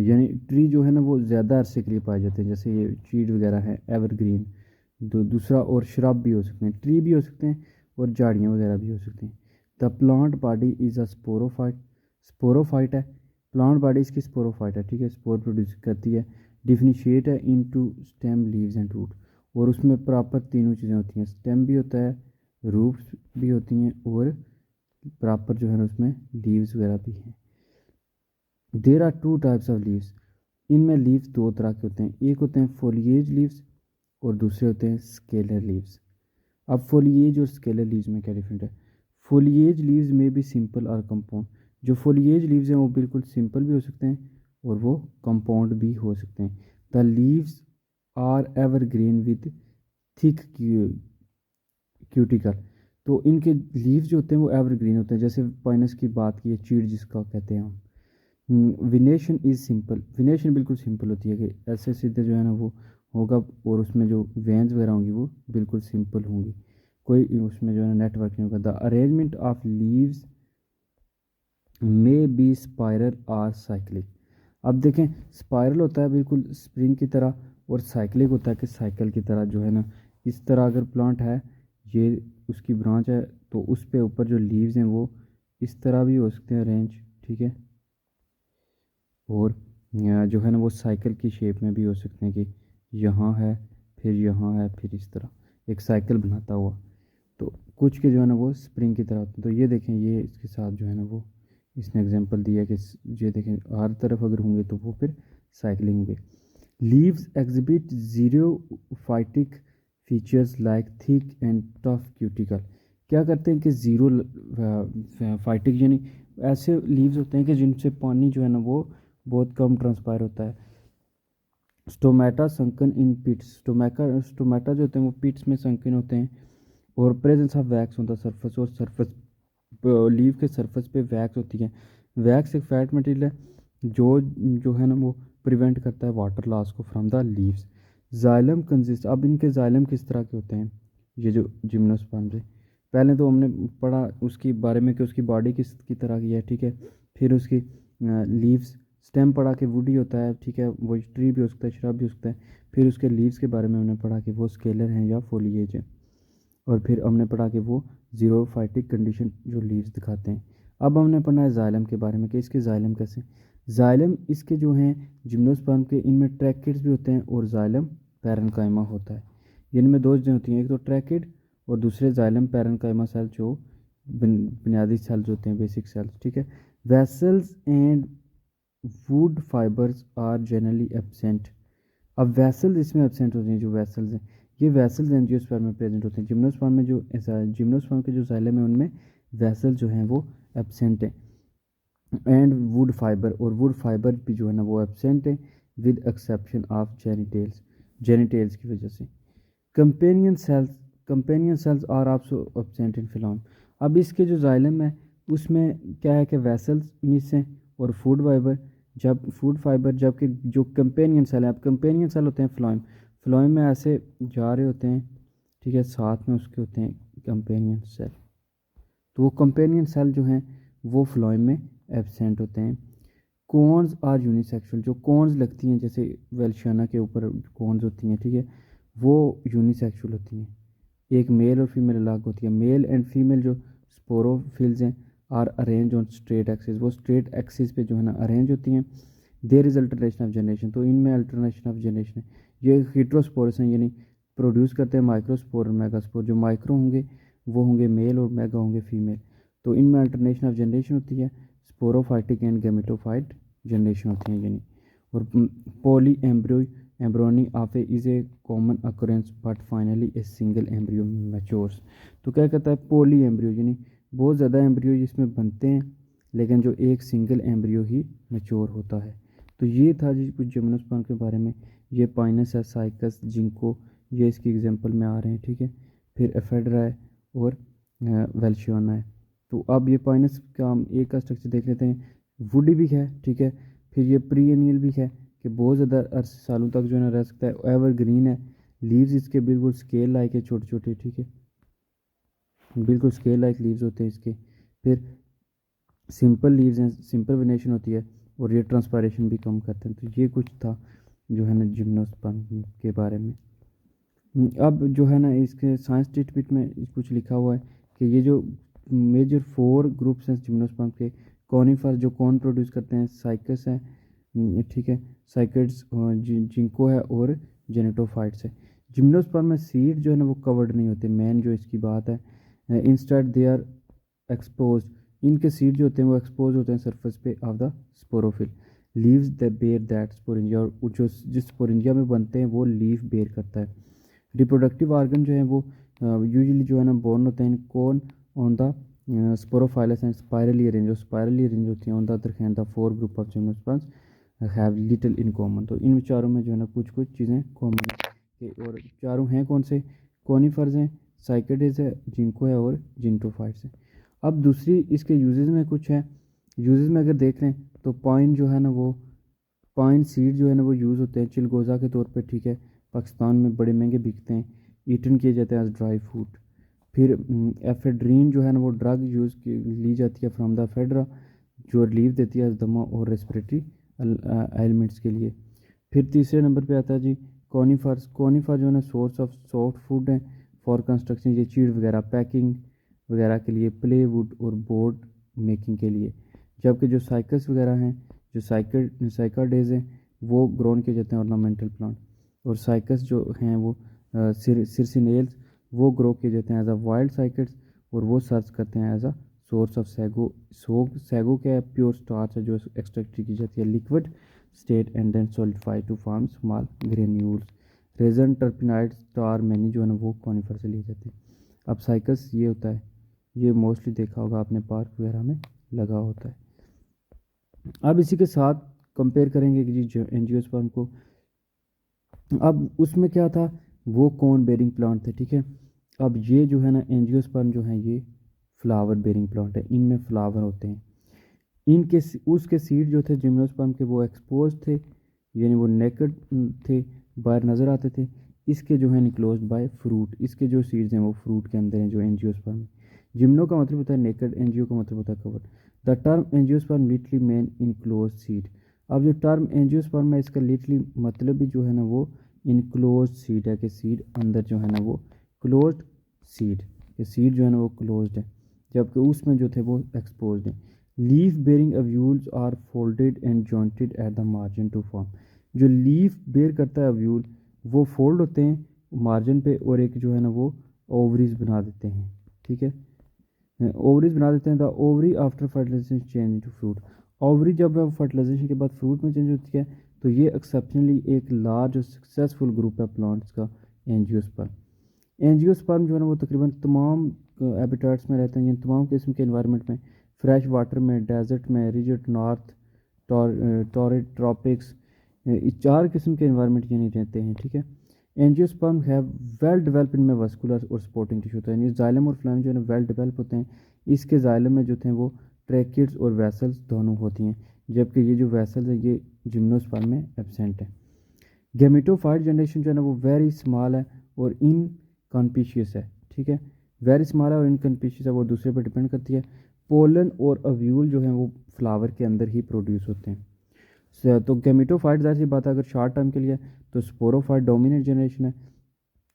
यानी ट्री जो है ना वो ज़्यादा अरसे के लिए पाए जाते हैं, जैसे ये चीड़ वगैरह है, एवरग्रीन। दूसरा और श्रब भी हो सकते हैं, ट्री भी हो सकते हैं और झाड़ियाँ वगैरह भी हो सकती हैं। The plant body is a sporophyte, sporophyte है प्लांट बॉडी, इसकी स्पोरोफाइट है, ठीक है, स्पोर प्रोड्यूस करती है। डिफिनिशिएट है into stem, leaves and root, और उसमें प्रॉपर तीनों चीज़ें होती हैं, स्टेम भी होता है, रूट्स भी होती हैं, और प्रॉपर जो है ना उसमें लीव्स वगैरह भी हैं। There are two types of leaves, इनमें लीव्स दो तरह के होते हैं, एक होते हैं फोलिएज लीव्स और दूसरे होते हैं स्केलर लीव्स। अब फोलिएज और स्केलर लीव्स में क्या डिफरेंट है? फोलिएज लीव्स में भी सिंपल और कंपाउंड, जो फोलिएज लीव्स हैं वो बिल्कुल सिंपल भी हो सकते हैं और वो कंपाउंड भी हो सकते हैं। The leaves are evergreen with thick cuticle, तो इनके लीव्स जो होते हैं वो एवरग्रीन होते हैं, जैसे पाइनस की बात की है, चीड़ जिसका कहते हैं हम। विनेशन इज़ सिंपल, विनेशन बिल्कुल सिंपल होती है कि ऐसे सीधे जो है ना वो होगा, और उसमें जो वेन्स वगैरह होंगी वो बिल्कुल सिंपल होंगी, कोई उसमें जो है नेटवर्क नहीं होगा। The arrangement of leaves may be spiral और साइक्लिक। अब देखें, स्पाइरल होता है बिल्कुल स्प्रिंग की तरह, और साइक्लिक होता है कि साइकिल की तरह जो है ना, इस तरह अगर प्लांट है, ये उसकी ब्रांच है, तो उस पे ऊपर जो लीव्स हैं वो इस तरह भी हो सकते हैं अरेंज, ठीक है, और जो है ना वो साइकिल की शेप में भी हो सकते हैं कि यहाँ है, फिर यहाँ है, फिर इस तरह एक साइकिल बनाता हुआ। तो कुछ के जो है ना वो स्प्रिंग की तरह होते हैं। तो ये देखें, ये इसके साथ जो है ना वो इसने एग्जांपल दिया कि ये देखें हर तरफ अगर होंगे तो वो फिर साइकिलिंग होंगे। Leaves exhibit xerophytic features like thick and tough cuticle. क्या करते हैं कि जीरो फाइटिक, यानी ऐसे लीव्स होते हैं कि जिनसे पानी जो है ना वो बहुत कम ट्रांसपायर होता है। स्टोमेटा संकन इन पिट्स, स्टोमेटा जो होते हैं वो पिट्स में संकन होते हैं, और presence of wax on the surface, और सरफेस लीव के सरफेस पे वैक्स होती है। वैक्स एक फैट मटेरियल है जो जो है ना वो प्रिवेंट करता है वाटर लॉस को from the leaves. Xylem consist, अब इनके जाइलम किस तरह के होते हैं, ये जो जिम्नोस्पर्म है, पहले तो हमने पढ़ा उसके बारे में कि उसकी बॉडी किस की तरह की है, ठीक है, फिर उसकी लीव्स, स्टेम पढ़ा कि वुडी होता है, ठीक है, वो ट्री भी हो सकता है, श्रब भी हो सकता है। फिर उसके लीव्स के बारे में हमने पढ़ा कि वो स्केलर हैं या फोलिएज है, और फिर हमने पढ़ा कि वो जीरोफाइटिक कंडीशन जो लीव्स दिखाते हैं। अब हमने पढ़ा है जाइलम के बारे में कि इसके जाइलम कैसे, जाइलम इसके जो हैं जिम्नोस्पर्म के, इनमें ट्रैकिड्स भी होते हैं और जाइलम पैरेन्काइमा होता है। इनमें दो चीज़ें होती हैं, एक तो ट्रैकिड और दूसरे जाइलम पैरेन्काइमा सेल, जो बुनियादी सेल्स होते हैं, बेसिक सेल्स, ठीक है। Vessels and wood fibres are generally absent. अब वेसल्स इसमें एब्सेंट होते हैं, जो वेसल्स हैं ये वेसल्स एंजियोस्पर्म में प्रेजेंट होते हैं। जिम्नोस्पर्म में जो जिम्नोस्पर्म के जो जाइलम है उनमें वेसल जो हैं वो एब्सेंट है। एंड वुड फाइबर, और वुड फाइबर भी जो है ना वो एब्सेंट है, with exception of Gnetales, Gnetales की वजह से। Companion cells, companion cells are also absent in phloem. अब इसके जो जाइलम है उसमें क्या है कि वेसल्स मिस हैं और फूड फाइबर, जब फूड फाइबर, जबकि जो कंपेनियन सेल है, अब कंपेनियन सेल होते हैं फ्लोएम, फ्लोएम में ऐसे जा रहे होते हैं, ठीक है, साथ में उसके होते हैं कंपेनियन सेल, तो वो कंपेनियन सेल जो हैं वो फ्लोएम में एब्सेंट होते हैं। कॉन्स आर यूनिसेक्सुअल, जो कॉन्स लगती हैं जैसे वेल्शियाना के ऊपर कॉन्स होती हैं, ठीक है, वो यूनिसेक्सुअल होती हैं, एक मेल और फीमेल अलग होती है। मेल एंड फीमेल जो स्पोरोफिल्स हैं are arrange on straight axis, वो स्ट्रेट एक्सिस पे जो है ना अरेंज होती हैं। There is alternation of generation, तो इनमें अल्टरनेशन ऑफ जनरेशन है। ये हीट्रोस्पोरस हैं, यानी प्रोड्यूस करते हैं माइक्रोस्पोर और मेगास्पोर, जो माइक्रो होंगे वो होंगे मेल और मेगा होंगे फीमेल, तो इनमें अल्टरनेशन ऑफ जनरेशन होती है। स्पोरोफाइटिक एंड गेमेटोफाइट जनरेशन होती है, यानी। और polyembryony of a is a common occurrence but finally a single embryo matures. तो क्या कहता है, पॉली एम्ब्रियो, यानी बहुत ज़्यादा एम्ब्रियो इसमें बनते हैं, लेकिन जो एक सिंगल एम्ब्रियो ही मैच्योर होता है। तो ये था जी कुछ जिम्नोस्पर्म के बारे में। ये पाइनस है, साइकस, जिंको, ये इसकी एग्जांपल में आ रहे हैं, ठीक है। फिर एफेड्रा है और वेल्शियाना है। तो अब ये पाइनस का हम एक का स्ट्रक्चर देख लेते हैं। वुडी भी है, ठीक है। फिर ये प्रीएनियल भी है कि बहुत ज़्यादा अरसे सालों तक जो है ना रह सकता है। एवरग्रीन है, लीव्स इसके बिल्कुल स्केल लाइक है, छोटे छोटे, ठीक है, बिल्कुल स्केल लाइक लीव्स होते हैं इसके। फिर सिंपल लीव्स हैं, सिंपल वेनेशन होती है और ये ट्रांसपायरेशन भी कम करते हैं। तो ये कुछ था जो है ना जिम्नोस्पर्म के बारे में। अब जो है ना इसके साइंस स्टेटमेंट में कुछ लिखा हुआ है कि ये जो मेजर 4 ग्रुप्स हैं जिम्नोस्पर्म के, कॉनिफर जो कॉर्न प्रोड्यूस करते हैं, साइकस है, ठीक है, साइकड्स, जिंको है और जेनेटोफाइट्स है। जिम्नोस्पर्म में सीड जो है ना वो कवर्ड नहीं होते, मेन जो इसकी बात है। इंस्टेड दे आर एक्सपोज, इनके सीड जो होते हैं वो एक्सपोज होते हैं सरफेस पे of the sporophyll. Leaves the bear that sporangia, और जो जिस स्पोरेंजिया में बनते हैं वो लीफ बेयर करता है। रिप्रोडक्टिव ऑर्गन जो है वो यूजुअली जो है ना बोर्न होते हैं cones on the sporophylls and spirally arranged, जो स्पायरली अरेंज होती हैं on the other hand the 4 group of gymnosperms have little in common. तो इन चारों में जो है ना कुछ कुछ चीज़ें कॉमन है। और चारों हैं कौन से, कॉनिफर्स हैं, साइकेडेज है, जिंको है और जिंटोफाइट्स है। अब दूसरी इसके यूजेस में कुछ है। यूजेस में अगर देख लें तो पाइन जो है ना वो, पाइन सीड जो है ना वो यूज़ होते हैं चिलगोज़ा के तौर पे, ठीक है। पाकिस्तान में बड़े महंगे बिकते हैं, ईटन किए जाते हैं एज ड्राई फ्रूट। फिर एफेड्रीन जो है ना वो ड्रग यूज़ की ली जाती है फ्रॉम द एफेड्रा, जो रिलीफ देती है दमा और रेस्पिरेटरी एलिमेंट्स के लिए। फिर तीसरे नंबर पे आता है जी कॉनिफर्स। कॉनिफर जो है ना सोर्स ऑफ सॉफ्ट फूड है फॉर कंस्ट्रक्शन, ये चीड़ वगैरह पैकिंग वगैरह के लिए, प्ले वुड और बोर्ड मेकिंग के लिए। जबकि जो साइकस वगैरह हैं, जो साइकाडेज हैं वो ग्रोन किए जाते हैं ऑर्नामेंटल प्लांट। और साइकस जो हैं वो सिरसिनेल्स वो ग्रो किए जाते हैं एज अ वाइल्ड साइकट्स, और वो सर्च करते हैं as a source of sago. Sago क्या है, प्योर स्टार्च है जो एक्सट्रैक्ट की जाती है liquid state and then solidify to form small granules. Resin, terpenoid, star many जो है ना वो कॉनिफर से लिए जाते हैं। अब साइकस ये होता है, ये मोस्टली देखा होगा आपने पार्क वगैरह में लगा होता है। अब इसी के साथ कंपेयर करेंगे कि जी एंजियोस्पर्म को। अब उसमें क्या था, वो कॉर्न बेरिंग प्लांट थे, ठीक है। अब ये जो है ना एंजियोस्पर्म जो है ये फ्लावर बेरिंग प्लांट है, इनमें फ्लावर होते हैं। इनके उसके सीड जो थे जिम्नोस्पर्म के वो एक्सपोज थे, यानी वो नेकेड थे, बाहर नज़र आते थे। इसके जो है इनक्लोज्ड बाय फ्रूट, इसके जो सीड्स हैं वो फ्रूट के अंदर हैं जो एंजियोस्पर्म है। जिम्नो का मतलब होता है नेकेड, एंजियो का मतलब होता है covered. The term angiosperm literally main enclose seed. अब जो टर्म एंजियोस्पर्म है इसका लिटरली मतलब भी जो है ना वो इनक्लोज सीड है, कि सीड अंदर जो है ना वो क्लोज्ड सीड, ये सीड जो है ना वो क्लोज्ड है, जबकि उसमें जो थे वो एक्सपोज्ड है। Leaf bearing ovules are folded and jointed at the margin to form. जो लीफ बेयर करता है अव्यूल वो फोल्ड होते हैं मार्जिन पे, और एक जो है ना वो ओवरीज बना देते हैं, ठीक है, ओवरीज बना देते हैं। The ovary after fertilization change to fruit. Ovary जब फर्टिलाइजेशन के बाद फ्रूट में चेंज होती है, तो ये एक्सेप्शनली एक लार्ज और सक्सेसफुल ग्रुप है प्लांट्स का एंजियोस्पर्म। एंजियोस्पर्म जो है ना वो तकरीबन तमाम हैबिटेट्स में रहते हैं, यानी तमाम किस्म के इन्वायरमेंट में, फ्रेश वाटर में, डेजर्ट में, रिजिड नॉर्थ, टॉरिड, ट्रॉपिक्स, 4 किस्म के इन्वायरमेंट यानी रहते हैं, ठीक है। एंजियोस्पर्म हैव वेल डेवलप इनमें वस्कुलर और सपोर्टिंग टिश्यू होता है, यानी जाइलम और फ्लैम जो है ना वेल डेवलप होते हैं। इसके जाइलम में जो थे वो ट्रैकिड्स और वेसल्स दोनों होती हैं, जबकि ये जो वेसल्स है ये जिम्नोस्पर्म में एब्सेंट है। गेमेटोफाइट जनरेशन जो है ना वो वेरी स्मॉल है और इनकॉन्स्पिशियस है, ठीक है। वेरी स्मॉल है और इनकॉन्स्पिशियस है, वो दूसरे पर डिपेंड करती है। पोलन और अव्यूल जो है वो फ्लावर के अंदर ही प्रोड्यूस होते हैं। तो गेमेटोफाइट ज़ाहिर सी बात है अगर शॉर्ट टर्म के लिए, तो स्पोरोफाइट डोमिनेंट जनरेशन है।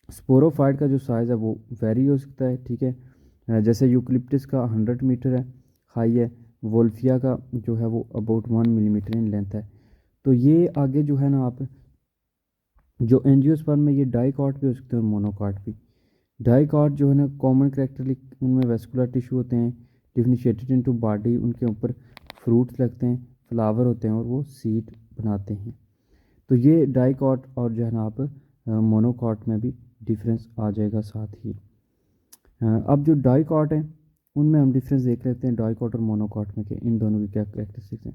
स्पोरोफाइट का जो साइज़ है वो वेरी हो सकता है, ठीक है। जैसे यूकलिप्टिस का 100 मीटर है हाई है, वोल्फिया का जो है वो अबाउट 1 मिलीमीटर इन लेंथ है। तो ये आगे जो है ना आप जो एंजियोस्पर्म में ये डाइकॉट भी हो सकते हैं और मोनोकॉट भी। डाइकॉट जो है ना कॉमन करेक्टरिस्टिक उनमें वेस्कुलर टिश्यू होते हैं, डिफरेंशिएटेड इनटू बॉडी, उनके ऊपर फ्रूट्स लगते हैं, फ्लावर होते हैं और वो सीड बनाते हैं। तो ये डाइकॉट और जो है ना आप मोनोकॉट में भी डिफरेंस आ जाएगा साथ ही। अब जो डाइकॉट हैं उनमें हम डिफरेंस देख लेते हैं डाइकॉट और मोनोकॉट में, कि इन दोनों की क्या करेक्टरिस्टिक्स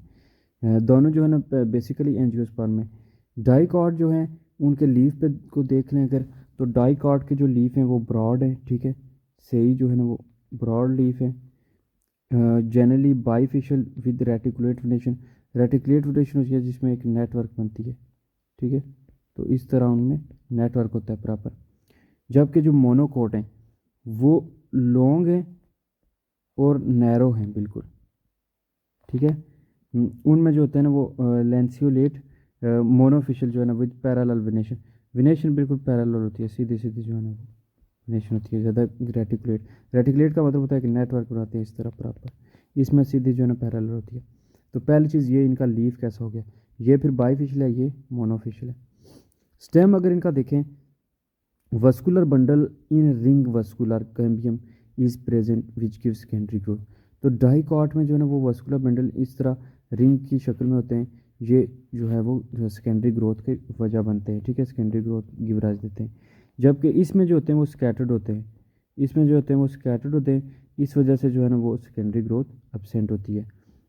हैं। दोनों जो है ना बेसिकली एंजियोस्पर्म में डाइकॉट जो है उनके लीफ पे को देख लें अगर, तो डाइकॉट के जो लीफ हैं वो ब्रॉड है, ठीक है, सही जो है ना वो ब्रॉड लीफ है, generally bifacial with reticulate venation. Reticulate venation होती है जिसमें एक नेटवर्क बनती है, ठीक है, तो इस तरह उनमें नेटवर्क होता है प्रॉपर। जबकि जो मोनोकोट हैं वो लॉन्ग हैं और नैरो हैं बिल्कुल, ठीक है। उनमें जो होते हैं ना वो लेंसियोलेट मोनोफिशियल जो है ना विद पैरेलल वेनेशन। वेनेशन बिल्कुल पैरेलल होती है, सीधी सीधी जो है ना वो वेनेशन होती है, ज़्यादा रेटिकुलेट। रेटिकुलेट का मतलब होता है कि नेटवर्क बनाते हैं इस तरह प्रॉपर, इसमें सीधी जो है ना पैरेलल होती है। तो पहली चीज़ ये इनका लीफ कैसा हो गया, ये फिर बाईफिशियल है, ये मोनोफिशियल है। स्टेम अगर इनका देखें, vascular bundle in ring vascular cambium is present which give secondary growth. तो डाइकॉट में जो है ना वो वस्कुलर बंडल इस तरह रिंग की शक्ल में होते हैं, ये जो है वो जो सेकेंडरी ग्रोथ की वजह बनते हैं, ठीक है, सेकेंडरी ग्रोथ गिव राइज देते हैं। जबकि इसमें जो होते हैं वो स्कैटर्ड होते हैं, इसमें जो होते हैं वो स्कैटर्ड होते हैं, इस वजह से जो है ना वो सेकेंडरी ग्रोथ एब्सेंट होती है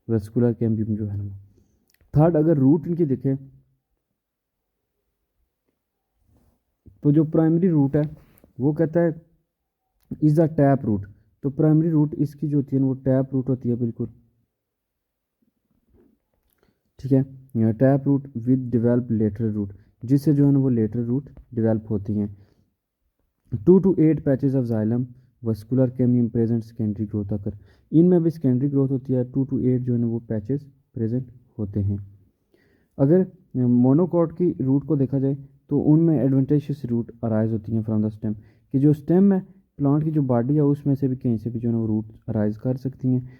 वस्कुलर कैम्बियम जो है ना। थर्ड, अगर रूट इनकी देखें तो जो प्राइमरी रूट है वो कहता है इज़ द टैप रूट। तो प्राइमरी रूट इसकी जो होती है ना वो टैप रूट होती है बिल्कुल, ठीक है, tap root with develop lateral root, जिससे जो है ना वो लेटरल रूट डेवलप होती हैं। 2 to 8 patches of xylem vascular cambium present secondary growth occur. इनमें भी सेकेंडरी ग्रोथ होती है, 2 to 8 जो है ना वो पैचेस प्रेजेंट होते हैं। अगर मोनोकॉट की रूट को देखा जाए तो उनमें एडवेंटेशियस रूट अराइज होती हैं फ्रॉम द स्टेम, कि जो स्टेम है प्लांट की जो बॉडी है उसमें से भी कहीं से भी जो है ना वो रूट अराइज कर सकती हैं,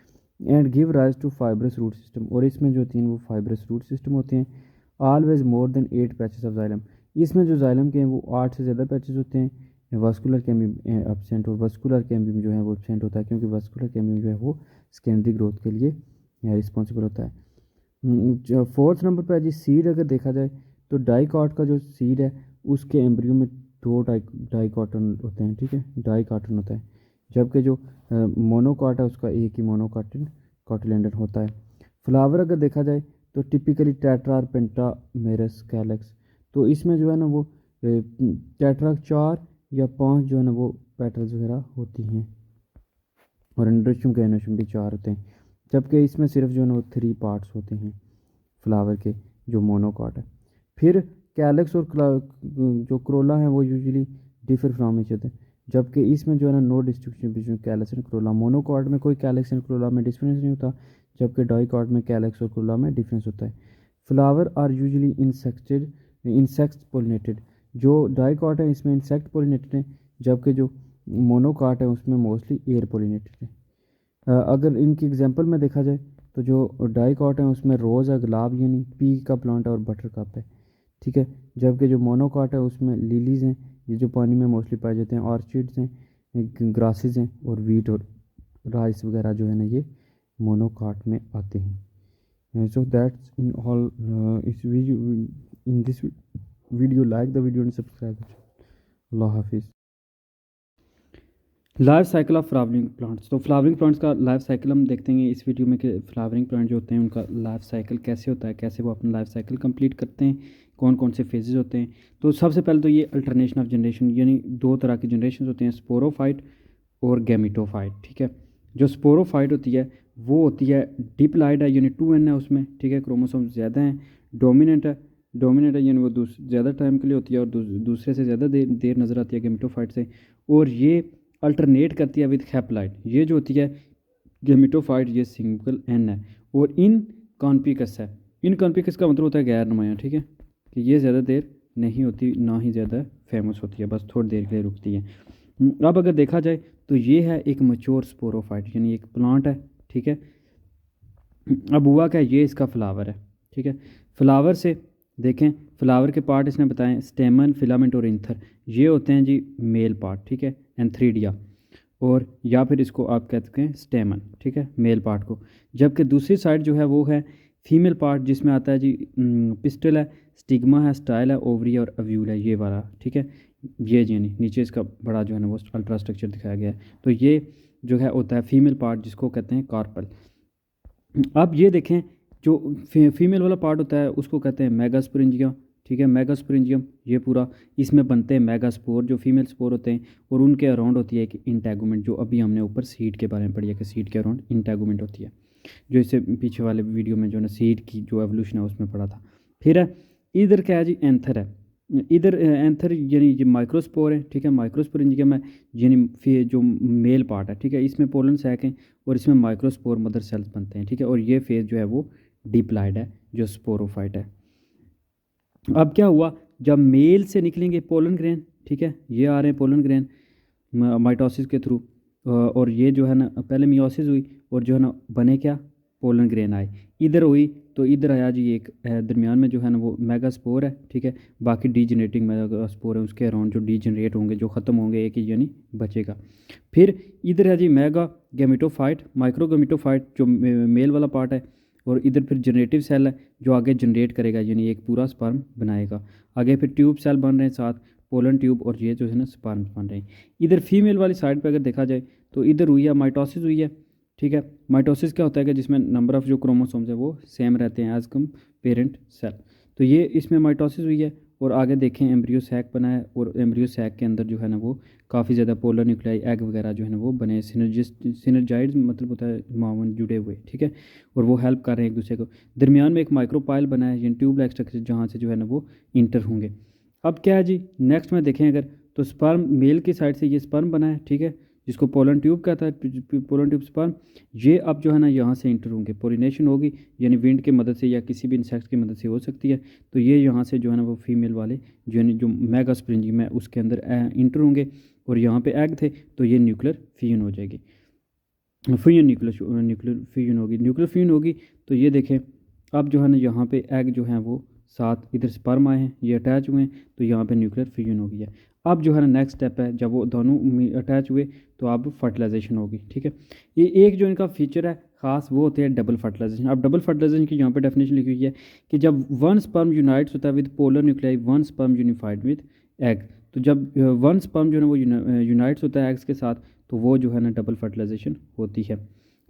and give rise to fibrous root system. और इसमें जो होती हैं वो फाइब्रस रूट सिस्टम होते हैं। Always more than 8 patches of xylem, इसमें जो जाइलम के हैं वो 8 से ज़्यादा पैचेस होते हैं। वस्कुलर कैम्बियम एब्सेंट, और वस्कुलर कैम्बियम जो है वो एब्सेंट होता है, क्योंकि वस्कुलर कैम्बियम जो है वो सेकेंडरी ग्रोथ के लिए रिस्पॉन्सिबल होता है। जो फोर्थ नंबर पर है जी सीड, अगर देखा जाए तो डाइकॉट का जो सीड है उसके एम्ब्रियो में 2 डाइकॉटन होते हैं, ठीक है, डाइकॉटन होता है। जबकि जो मोनोकॉट है उसका एक ही मोनोकॉटन कॉटिलेंडन होता है। फ्लावर अगर देखा जाए तो टिपिकली टेट्रा और पेंटामेरस कैलेक्स। तो इसमें जो है ना वो टेट्रा 4 या 5 जो है ना वो पेटल्स वगैरह होती हैं, और एंड्रोशियम गैनोशियम भी 4 होते हैं। जबकि इसमें सिर्फ जो है ना वो 3 पार्ट्स होते हैं फ्लावर के, जो मोनोकॉट है। फिर कैलेक्स और जो क्रोला है वो usually differ from each other, जबकि इसमें जो है ना no distinction between calyx and corolla. Monocot में कोई कैलेक्स एंड क्रोला में डिफरेंस नहीं होता, जबकि डाइकॉट में कैलेक्स और क्रोला में डिफरेंस होता है। Flower are usually insected, insect pollinated. जो डाइकॉट है इसमें इंसेक्ट पोलिनेटेड है, जबकि जो मोनोकॉट है उसमें मोस्टली एयर पोलिनेटेड है। अगर इनकी एग्जांपल में देखा जाए तो जो डाइकॉट है उसमें रोज़ है, गुलाब यानी पी का प्लांट है, और बटर कप है, ठीक है। जबकि जो मोनोकॉट है उसमें लिलीज़ हैं, ये जो पानी में मोस्टली पाए जाते हैं, ऑर्चिड्स हैं, ग्रासेस हैं, और वीट और राइस वगैरह जो है ना ये मोनोकॉट में आते हैं। सो दैट्स इन ऑल इस video, in this video like the video and subscribe. अल्लाह हाफिज़। Life cycle of flowering plants. तो फ्लावरिंग प्लांट्स का लाइफ साइकिल हम देखते हैं इस वीडियो में, कि फ्लावरिंग प्लांट जो होते हैं उनका लाइफ साइकिल कैसे होता है, कैसे वो अपना लाइफ साइकिल कंप्लीट करते हैं, कौन कौन से फेजेस होते हैं। तो सबसे पहले तो ये अल्टरनेशन ऑफ जनरेशन, यानी 2 तरह की जनरेशन होते हैं, स्पोरोफाइट और गैमिटोफाइट, ठीक है। जो स्पोरोफाइट होती है वो होती है डिप्लाइड है, यानी 2n है उसमें, ठीक है, क्रोमोसोम ज़्यादा हैं। डोमिनेंट है, डोमिनेंट है यानी वो ज़्यादा टाइम के लिए होती है और दूसरे से ज़्यादा देर नज़र आती है गैमिटोफाइट से। और ये अल्टरनेट करती है विद हैप्लाइड, ये जो होती है गेमिटोफाइट, ये सिंगल एन है। और इन कॉन्पिकस है, इन कॉन्पिकस का मतलब होता है गैर नुमाया, ठीक है, कि ये ज़्यादा देर नहीं होती, ना ही ज़्यादा फेमस होती है, बस थोड़ी देर के लिए रुकती है। अब अगर देखा जाए तो ये है एक मच्योर स्पोरोफाइट, यानी एक प्लांट है, ठीक है। अब हुआ क्या, ये इसका फ्लावर है, ठीक है। फ्लावर से देखें, फ्लावर के पार्ट इसने बताएं स्टेमन, फिलामेंट और इंथर, ये होते हैं जी मेल पार्ट, ठीक है, एंथ्रीडिया, और या फिर इसको आप कहते हैं स्टेमन, ठीक है, मेल पार्ट को। जबकि दूसरी साइड जो है वो है फीमेल पार्ट, जिसमें आता है जी पिस्टल है, स्टिग्मा है, स्टाइल है, ओवरी और अव्यूल है, ये वाला, ठीक है। ये जी नहीं, नीचे इसका बड़ा जो है ना वो अल्ट्रा स्ट्रक्चर दिखाया गया है। तो ये जो है होता है फीमेल पार्ट, जिसको कहते हैं कार्पल। अब ये देखें, जो फीमेल वाला पार्ट होता है उसको कहते हैं मेगास्पोरेंजिया, ठीक है, मेगास्पोरेंजियम ये पूरा, इसमें बनते हैं मेगास्पोर जो फीमेल स्पोर होते हैं, और उनके अराउंड होती है एक इंटेगुमेंट, जो अभी हमने ऊपर सीड के बारे में पढ़ी है कि सीड के अराउंड इंटेगुमेंट होती है, जो इससे पीछे वाले वीडियो में जो ना सीड की जो एवोल्यूशन है उसमें पढ़ा था। फिर है इधर क्या है जी, एंथर है। इधर एंथर यानी ये माइक्रोस्पोर है, ठीक है, माइक्रोस्पोरेंजियम है यानी फिर जो मेल पार्ट है, ठीक है, इसमें पोलन सैक है और इसमें माइक्रोस्पोर मदर सेल्स बनते हैं, ठीक है, और ये फेज जो है वो डिप्लॉयड है जो स्पोरोफाइट है। अब क्या हुआ, जब मेल से निकलेंगे पोलन ग्रेन, ठीक है, ये आ रहे हैं पोलन ग्रेन माइटोसिस के थ्रू, और ये जो है ना पहले मियोसिस हुई और जो है ना बने क्या, पोलन ग्रेन आए। इधर हुई तो इधर आया जी एक दरमियान में जो है ना वो मेगास्पोर है, ठीक है, बाकी डीजनरेटिंग मेगास्पोर है, उसके अराउंड जो डीजनरेट होंगे जो ख़त्म होंगे एक ही यानी बचेगा। फिर इधर है जी मेगा गेमिटोफाइट, माइक्रो गेमिटोफाइट जो मेल वाला पार्ट है, और इधर फिर जनरेटिव सेल है जो आगे जनरेट करेगा यानी एक पूरा स्पर्म बनाएगा। आगे फिर ट्यूब सेल बन रहे हैं साथ, पोलन ट्यूब, और ये जो है ना स्पर्म बन रहे हैं। इधर फीमेल वाली साइड पे अगर देखा जाए तो इधर हुई है माइटोसिस हुई है, ठीक है। माइटोसिस क्या होता है कि जिसमें नंबर ऑफ़ जो क्रोमोसोम्स है वो सेम रहते हैं एज कम पेरेंट सेल, तो ये इसमें माइटोसिस हुई है। और आगे देखें एम्ब्रियो सैक बना है, और एम्ब्रियो सैक के अंदर जो है ना वो काफ़ी ज़्यादा पोलर न्यूक्लियाई एग वगैरह जो है ना वो बने, सिनर्जाइड्स मतलब होता है मावन जुड़े हुए, ठीक है, और वो हेल्प कर रहे हैं एक दूसरे को। दरमियान में एक माइक्रोपाइल बना है यानी ट्यूब लाइक स्ट्रक्चर जहाँ से जो है ना वो इंटर होंगे। अब क्या है जी, नेक्स्ट में देखें अगर तो स्पर्म मेल की साइड से ये स्पर्म बना है, ठीक है, जिसको पोलन ट्यूब कहता है, पोलन ट्यूब स्पर्म। ये अब जो है ना यहाँ से इंटर होंगे, पोलिनेशन होगी यानी विंड की मदद से या किसी भी इंसेक्ट की मदद से हो सकती है, तो ये यहाँ से जो है ना वो फीमेल वाले जो है जो मेगास्पोरेंजियम है उसके अंदर इंटर होंगे, और यहाँ पे एग थे तो ये न्यूक्लियर फ्यूजन हो जाएगी, फ्यूजन न्यूक्लियर फ्यूजन होगी, न्यूक्लियर फ्यूजन होगी। तो ये देखें अब जो है ना यहाँ पे एग जो हैं वो साथ इधर स्पर्म आए हैं, ये अटैच हुए हैं, तो यहाँ पे न्यूक्लियर फ्यूजन हो गई है। अब जो है ना नेक्स्ट स्टेप है, जब वो दोनों अटैच हुए तो अब फर्टिलाइजेशन होगी, ठीक है। ये एक जो इनका फीचर है ख़ास वो होते हैं डबल फर्टिलाइजेशन। अब डबल फर्टिलाइजेशन की यहाँ पे डेफिनेशन लिखी हुई है कि जब वन स्पर्म यूनाइट्स होता है with polar nuclei, one sperm unified with egg, तो जब वन स्पर्म जो है वो यूनाइट्स होता है एग्स के साथ, तो वो जो है ना डबल फर्टिलाइजेशन होती है।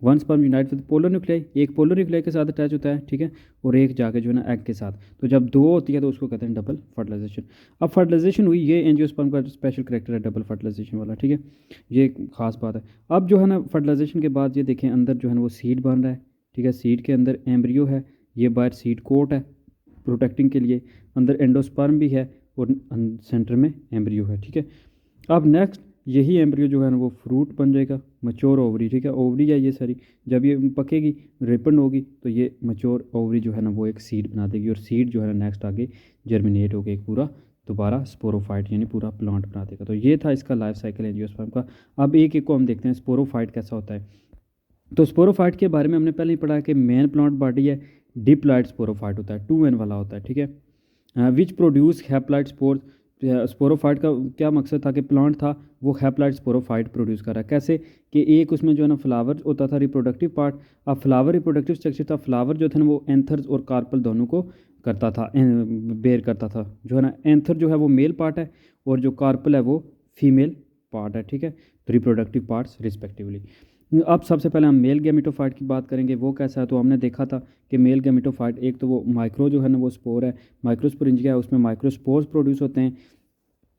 One sperm unite with polar nuclei, एक पोलर न्यूक्लियाई के साथ अटैच होता है, ठीक है, और एक जाके जो है ना एग के साथ, तो जब दो होती है तो उसको कहते हैं डबल फर्टिलाइजेशन। अब फर्टिलाइजेशन हुई, ये एंजियोस्पर्म का स्पेशल करेक्टर है डबल फर्टिलाइजेशन वाला, ठीक है, ये एक खास बात है। अब जो है ना फर्टिलाइजेशन के बाद ये देखें अंदर जो है ना वो सीड बन रहा है, ठीक है, सीड के अंदर एम्ब्रियो है, ये बाहर सीड कोट है प्रोटेक्टिंग के लिए, अंदर एंडोस्पर्म भी है और सेंटर में एम्ब्रियो है, ठीक है। अब नेक्स्ट यही एम्ब्रियो जो है ना वो फ्रूट बन जाएगा, मच्योर ओवरी, ठीक है, ओवरी है ये सारी, जब ये पकेगी रिपन होगी तो ये मच्योर ओवरी जो है ना वो एक सीड बना देगी, और सीड जो है ना नेक्स्ट आगे जर्मिनेट होकर एक पूरा दोबारा स्पोरोफाइट यानी पूरा प्लांट बना देगा। तो ये था इसका लाइफ साइकिल एंजियोस्पर्म का। अब एक एक को हम देखते हैं स्पोरोफाइट कैसा होता है। तो स्पोरोफाइट के बारे में हमने पहले ही पढ़ा कि मेन प्लांट बॉडी है डिप्लॉयड स्पोरोफाइट होता है, 2N वाला होता है, ठीक है, which produce haploid spore. Sporophyte का क्या मकसद था कि प्लांट था वो हैप्लॉयड स्पोरोफाइट प्रोड्यूस कर रहा है, कैसे कि एक उसमें जो है ना फ्लावर होता था रिप्रोडक्टिव पार्ट। अब फ्लावर रिप्रोडक्टिव स्ट्रक्चर था, फ्लावर जो था ना वो एंथर्स और कार्पल दोनों को करता था, बेयर करता था, जो है ना एंथर जो है वो मेल पार्ट है और जो कार्पल है वो फीमेल पार्ट है, ठीक है, तो रिप्रोडक्टिव पार्ट्स रिस्पेक्टिवली। अब सबसे पहले हम मेल गैमेटोफाइट की बात करेंगे, वो कैसा है। तो हमने देखा था कि मेल गैमेटोफाइट एक तो वो माइक्रो जो है ना वो स्पोर है, माइक्रोस्पोरेंजिया है, उसमें माइक्रोस्पोर्स प्रोड्यूस होते हैं,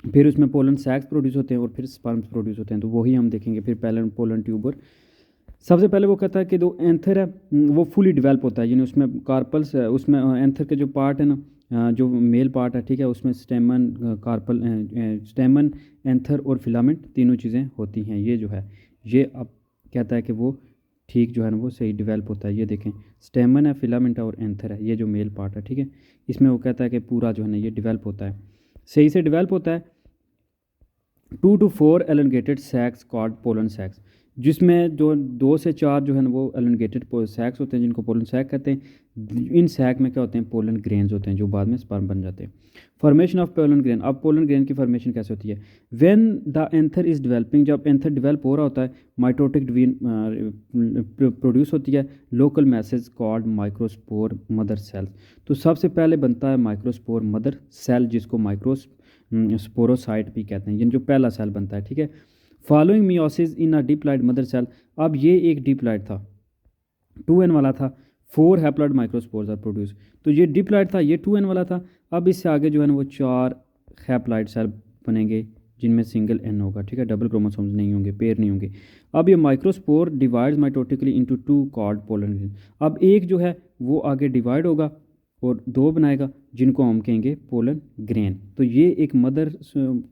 फिर उसमें पोलन सैक्स प्रोड्यूस होते हैं और फिर स्पर्म्स प्रोड्यूस होते हैं, तो वही हम देखेंगे। फिर पहले पोलन ट्यूब, और सबसे पहले वो कहता है कि जो एंथर है वो फुली डेवलप होता है, यानी उसमें कार्पल्स है, उसमें एंथर के जो पार्ट है ना जो मेल पार्ट है, ठीक है, उसमें स्टेमन कार्पल स्टेमन एंथर और फिलामेंट तीनों चीज़ें होती हैं। ये जो है ये अब कहता है कि वो ठीक जो है ना वो सही डेवलप होता है। ये देखें स्टेमन है, फिलामेंट है और एंथर है, ये जो मेल पार्ट है, ठीक है, इसमें वो कहता है कि पूरा जो है ना ये डेवलप होता है, सही से डेवलप होता है। 2 to 4 एलंगेटेड सैक्स कॉल्ड पोलन सैक्स, जिसमें जो 2 से 4 जो है ना वो एलंगेटेड सैक्स होते हैं जिनको पोलन सैक कहते हैं। इन सैक में क्या होते हैं, पोलन ग्रेन्स होते हैं जो बाद में स्पर्म बन जाते हैं। फॉर्मेशन ऑफ पोलन ग्रेन, अब पोलन ग्रेन की फॉर्मेशन कैसे होती है। When the anther is developing, जब एंथर डेवलप हो रहा होता है माइटोटिक डिवीजन प्रोड्यूस होती है, local message called microspore mother cells. तो सबसे पहले बनता है माइक्रोस्पोर मदर सेल जिसको स्पोरोसाइट भी कहते हैं, यानी जो पहला सेल बनता है, ठीक है। Following meiosis in a diploid mother cell, अब ये एक डिप्लॉयड था 2N वाला था, 4 हैप्लॉइड माइक्रोस्पोर्स आर प्रोड्यूस। तो ये डिप्लॉइड था, ये 2n वाला था। अब इससे आगे जो है ना वो 4 हैप्लॉइड सेल बनेंगे जिनमें सिंगल n होगा, ठीक है, डबल क्रोमोसोम्स नहीं होंगे, पेयर नहीं होंगे। अब ये microspore divides mitotically into 2 cord pollen grain. अब एक जो है वो आगे डिवाइड होगा और 2 बनाएगा जिनको हम कहेंगे पोलन ग्रेन। तो ये एक मदर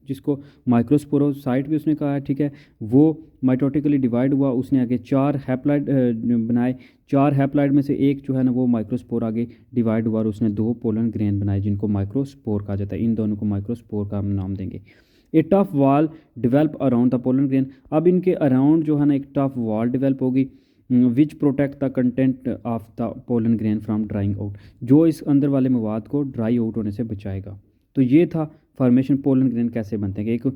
जिसको माइक्रोस्पोरोसाइट भी उसने कहा है, ठीक है, वो माइटोटिकली डिवाइड हुआ, उसने आगे 4 हैप्लॉइड बनाए। 4 हैप्लॉइड में से एक जो है ना वो माइक्रोस्पोर आगे डिवाइड हुआ और उसने 2 पोलन ग्रेन बनाए जिनको माइक्रोस्पोर कहा जाता है। इन दोनों को माइक्रोस्पोर का हम नाम देंगे। ए tough wall develop around the pollen grain. अब इनके अराउंड जो है ना एक टफ वॉल डिवेल्प होगी विच protect the content of the pollen grain from drawing out, जो इस अंदर वाले मवाद को ड्राई आउट होने से बचाएगा। तो ये था फॉर्मेशन पोलन ग्रेन कैसे बनते हैं। एक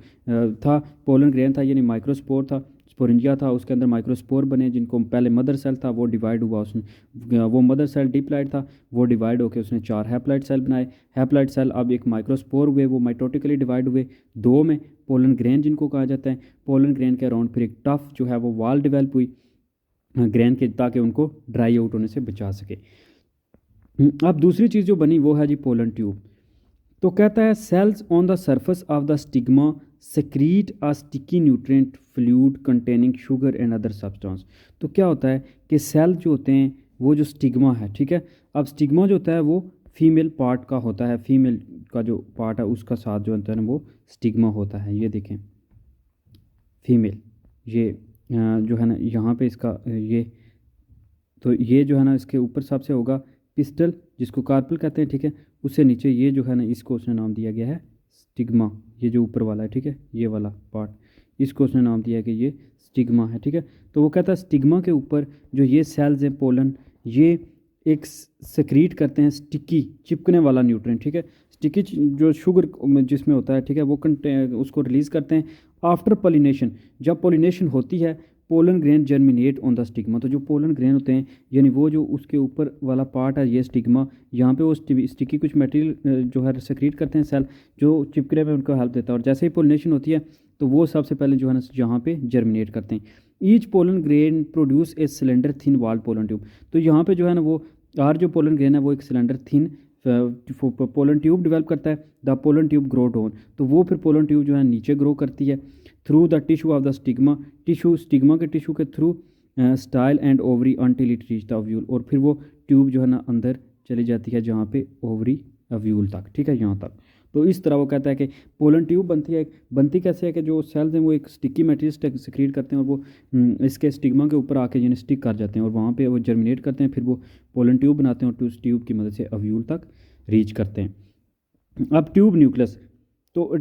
था पोलन ग्रेन था यानी माइक्रोस्पोर था, स्पोरेंजिया था, उसके अंदर माइक्रोस्पोर बने जिनको पहले मदर सेल था वो डिवाइड हुआ, उसने वो मदर सेल डिप्लॉइड था, वो डिवाइड होकर उसने 4 हैप्लॉइड सेल बनाए। हैप्लॉइड सेल अब एक माइक्रोस्पोर हुए, वो माइटोटिकली डिवाइड हुए 2 में, पोलन ग्रेन जिनको कहा जाता है। पोलन ग्रेन के अराउंड फिर एक टफ जो है वो वॉल डिवेल्प हुई ग्रेन के, ताकि उनको ड्राई आउट होने से बचा सके। अब दूसरी चीज़ जो बनी वो है जी पोलन ट्यूब। तो कहता है cells on the surface of the stigma secrete a sticky nutrient fluid containing sugar and other substance. तो क्या होता है कि सेल जो होते हैं वो जो स्टिग्मा है, ठीक है, अब स्टिग्मा जो होता है वो फीमेल पार्ट का होता है, फीमेल का जो पार्ट है उसका साथ जो होता है ना वो स्टिग्मा होता है। ये देखें फीमेल, ये जो है ना यहाँ पे इसका ये, तो ये जो है ना इसके ऊपर सबसे होगा पिस्टल जिसको कार्पल कहते हैं, ठीक है, उससे नीचे ये जो है ना इसको उसने नाम दिया गया है स्टिग्मा, ये जो ऊपर वाला है, ठीक है, ये वाला पार्ट, इसको उसने नाम दिया कि ये स्टिग्मा है, ठीक है। तो वो कहता है स्टिग्मा के ऊपर जो ये सेल्स हैं पोलन, ये एक सेक्रीट करते हैं स्टिकी चिपकने वाला न्यूट्रिएंट, ठीक है, स्टिकी जो शुगर जिसमें होता है, ठीक है, वो उसको रिलीज़ करते हैं आफ्टर पोलिनेशन। जब पोलिनेशन होती है pollen grain germinate on the stigma. तो जो पोलन ग्रेन होते हैं यानी वो जो उसके ऊपर वाला पार्ट है ये स्टिग्मा, यहाँ पे वो स्टिकी कुछ मटेरियल जो है सेक्रीट करते हैं सेल जो चिपकने में उनको हेल्प देता है, और जैसे ही पोलिनेशन होती है तो वो सबसे पहले जो है ना यहाँ पे जर्मिनेट करते हैं। Each pollen grain produce a cylinder thin walled pollen tube. तो यहाँ पे जो है ना वो जो पोलन ग्रेन है वो एक cylinder thin pollen tube develop करता है। The pollen tube grow down, तो वो फिर पोलन ट्यूब जो है नीचे ग्रो करती है through the tissue of the stigma, tissue stigma के टिश्यू के through style and ovary until it reach the ovule, और फिर वो ट्यूब जो है ना अंदर चली जाती है जहाँ पे ओवरी ओव्यूल तक, ठीक है, यहाँ तक। तो इस तरह वो कहता है कि पोलन ट्यूब बनती है, बनती कैसे है कि जो सेल्स हैं वो एक स्टिकी मटेरियल सिक्रीट करते हैं और वो इसके स्टिग्मा के ऊपर आके यानी स्टिक कर जाते हैं और वहाँ पे वो जर्मिनेट करते हैं, फिर वो पोलन ट्यूब बनाते हैं और उस ट्यूब की मदद से ओव्यूल तक रीच करते हैं। अब ट्यूब न्यूक्लियस, तो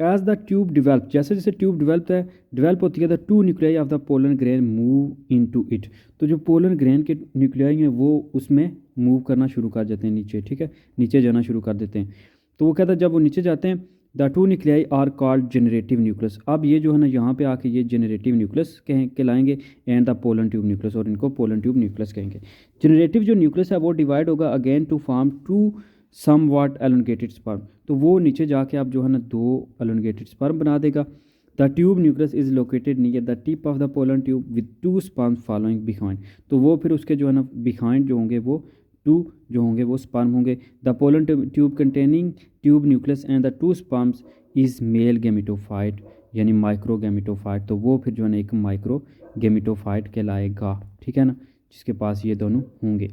एज द ट्यूब डिवेल्प, जैसे जैसे ट्यूब डिवेल्प होती है the 2 nuclei of the pollen grain move into it. तो जो पोलन ग्रेन के न्यूक्लियाई हैं वो उसमें मूव करना शुरू कर देते हैं नीचे, ठीक है, नीचे जाना शुरू कर देते हैं। तो वो कहता है जब वो नीचे जाते हैं the 2 nuclei are called generative nucleus. अब ये जो है ना यहाँ पे आके ये जनरेटिव न्यूक्लियस कहलाएंगे and the pollen tube nucleus, और इनको पोलन ट्यूब न्यूक्लियस कहेंगे। जनरेटिव जो न्यूक्लियस है वो डिवाइड होगा again to form 2 somewhat elongated sperm. तो वो नीचे जाके आप जो है ना 2 एलोंगेटेड स्पर्म बना देगा। The tube nucleus is located near the tip of the pollen tube with 2 sperm following behind. तो वो फिर उसके जो है ना बिहाइंड जो होंगे वो 2 जो होंगे वो स्पर्म होंगे। The pollen tube containing tube nucleus and the 2 sperms is male gametophyte यानी माइक्रो गेमिटोफाइट। तो वो फिर जो है ना एक माइक्रो गेमिटोफाइट कहलाएगा, ठीक है ना, जिसके पास ये दोनों होंगे।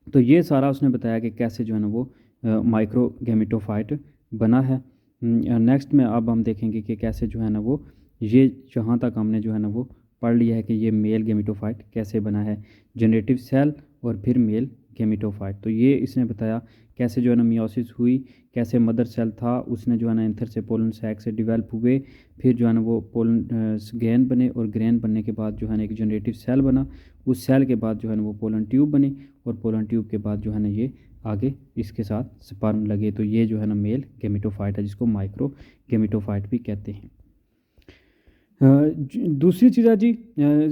तो ये सारा उसने बताया कि कैसे जो है ना वो माइक्रो गेमिटोफाइट बना है। नेक्स्ट में अब हम देखेंगे कि कैसे जो है ना वो ये जहाँ तक हमने जो है ना वो पढ़ लिया है कि ये मेल गेमिटोफाइट कैसे बना है, जनरेटिव सेल और फिर मेल गेमिटोफाइट। तो ये इसने बताया कैसे जो है ना मियोसिस हुई, कैसे मदर सेल था उसने जो है ना एंथर से पोलन सैक से डेवलप हुए, फिर जो है ना वो पोलन ग्रेन बने और ग्रेन बनने के बाद जो है ना एक जनरेटिव सेल बना, उस सेल के बाद जो है ना वो पोलन ट्यूब बनी और पोलन ट्यूब के बाद जो है ना ये आगे इसके साथ स्पर्म लगे। तो ये जो है ना मेल गेमिटोफाइट है जिसको माइक्रो गेमिटोफाइट भी कहते हैं। दूसरी चीज़ है जी,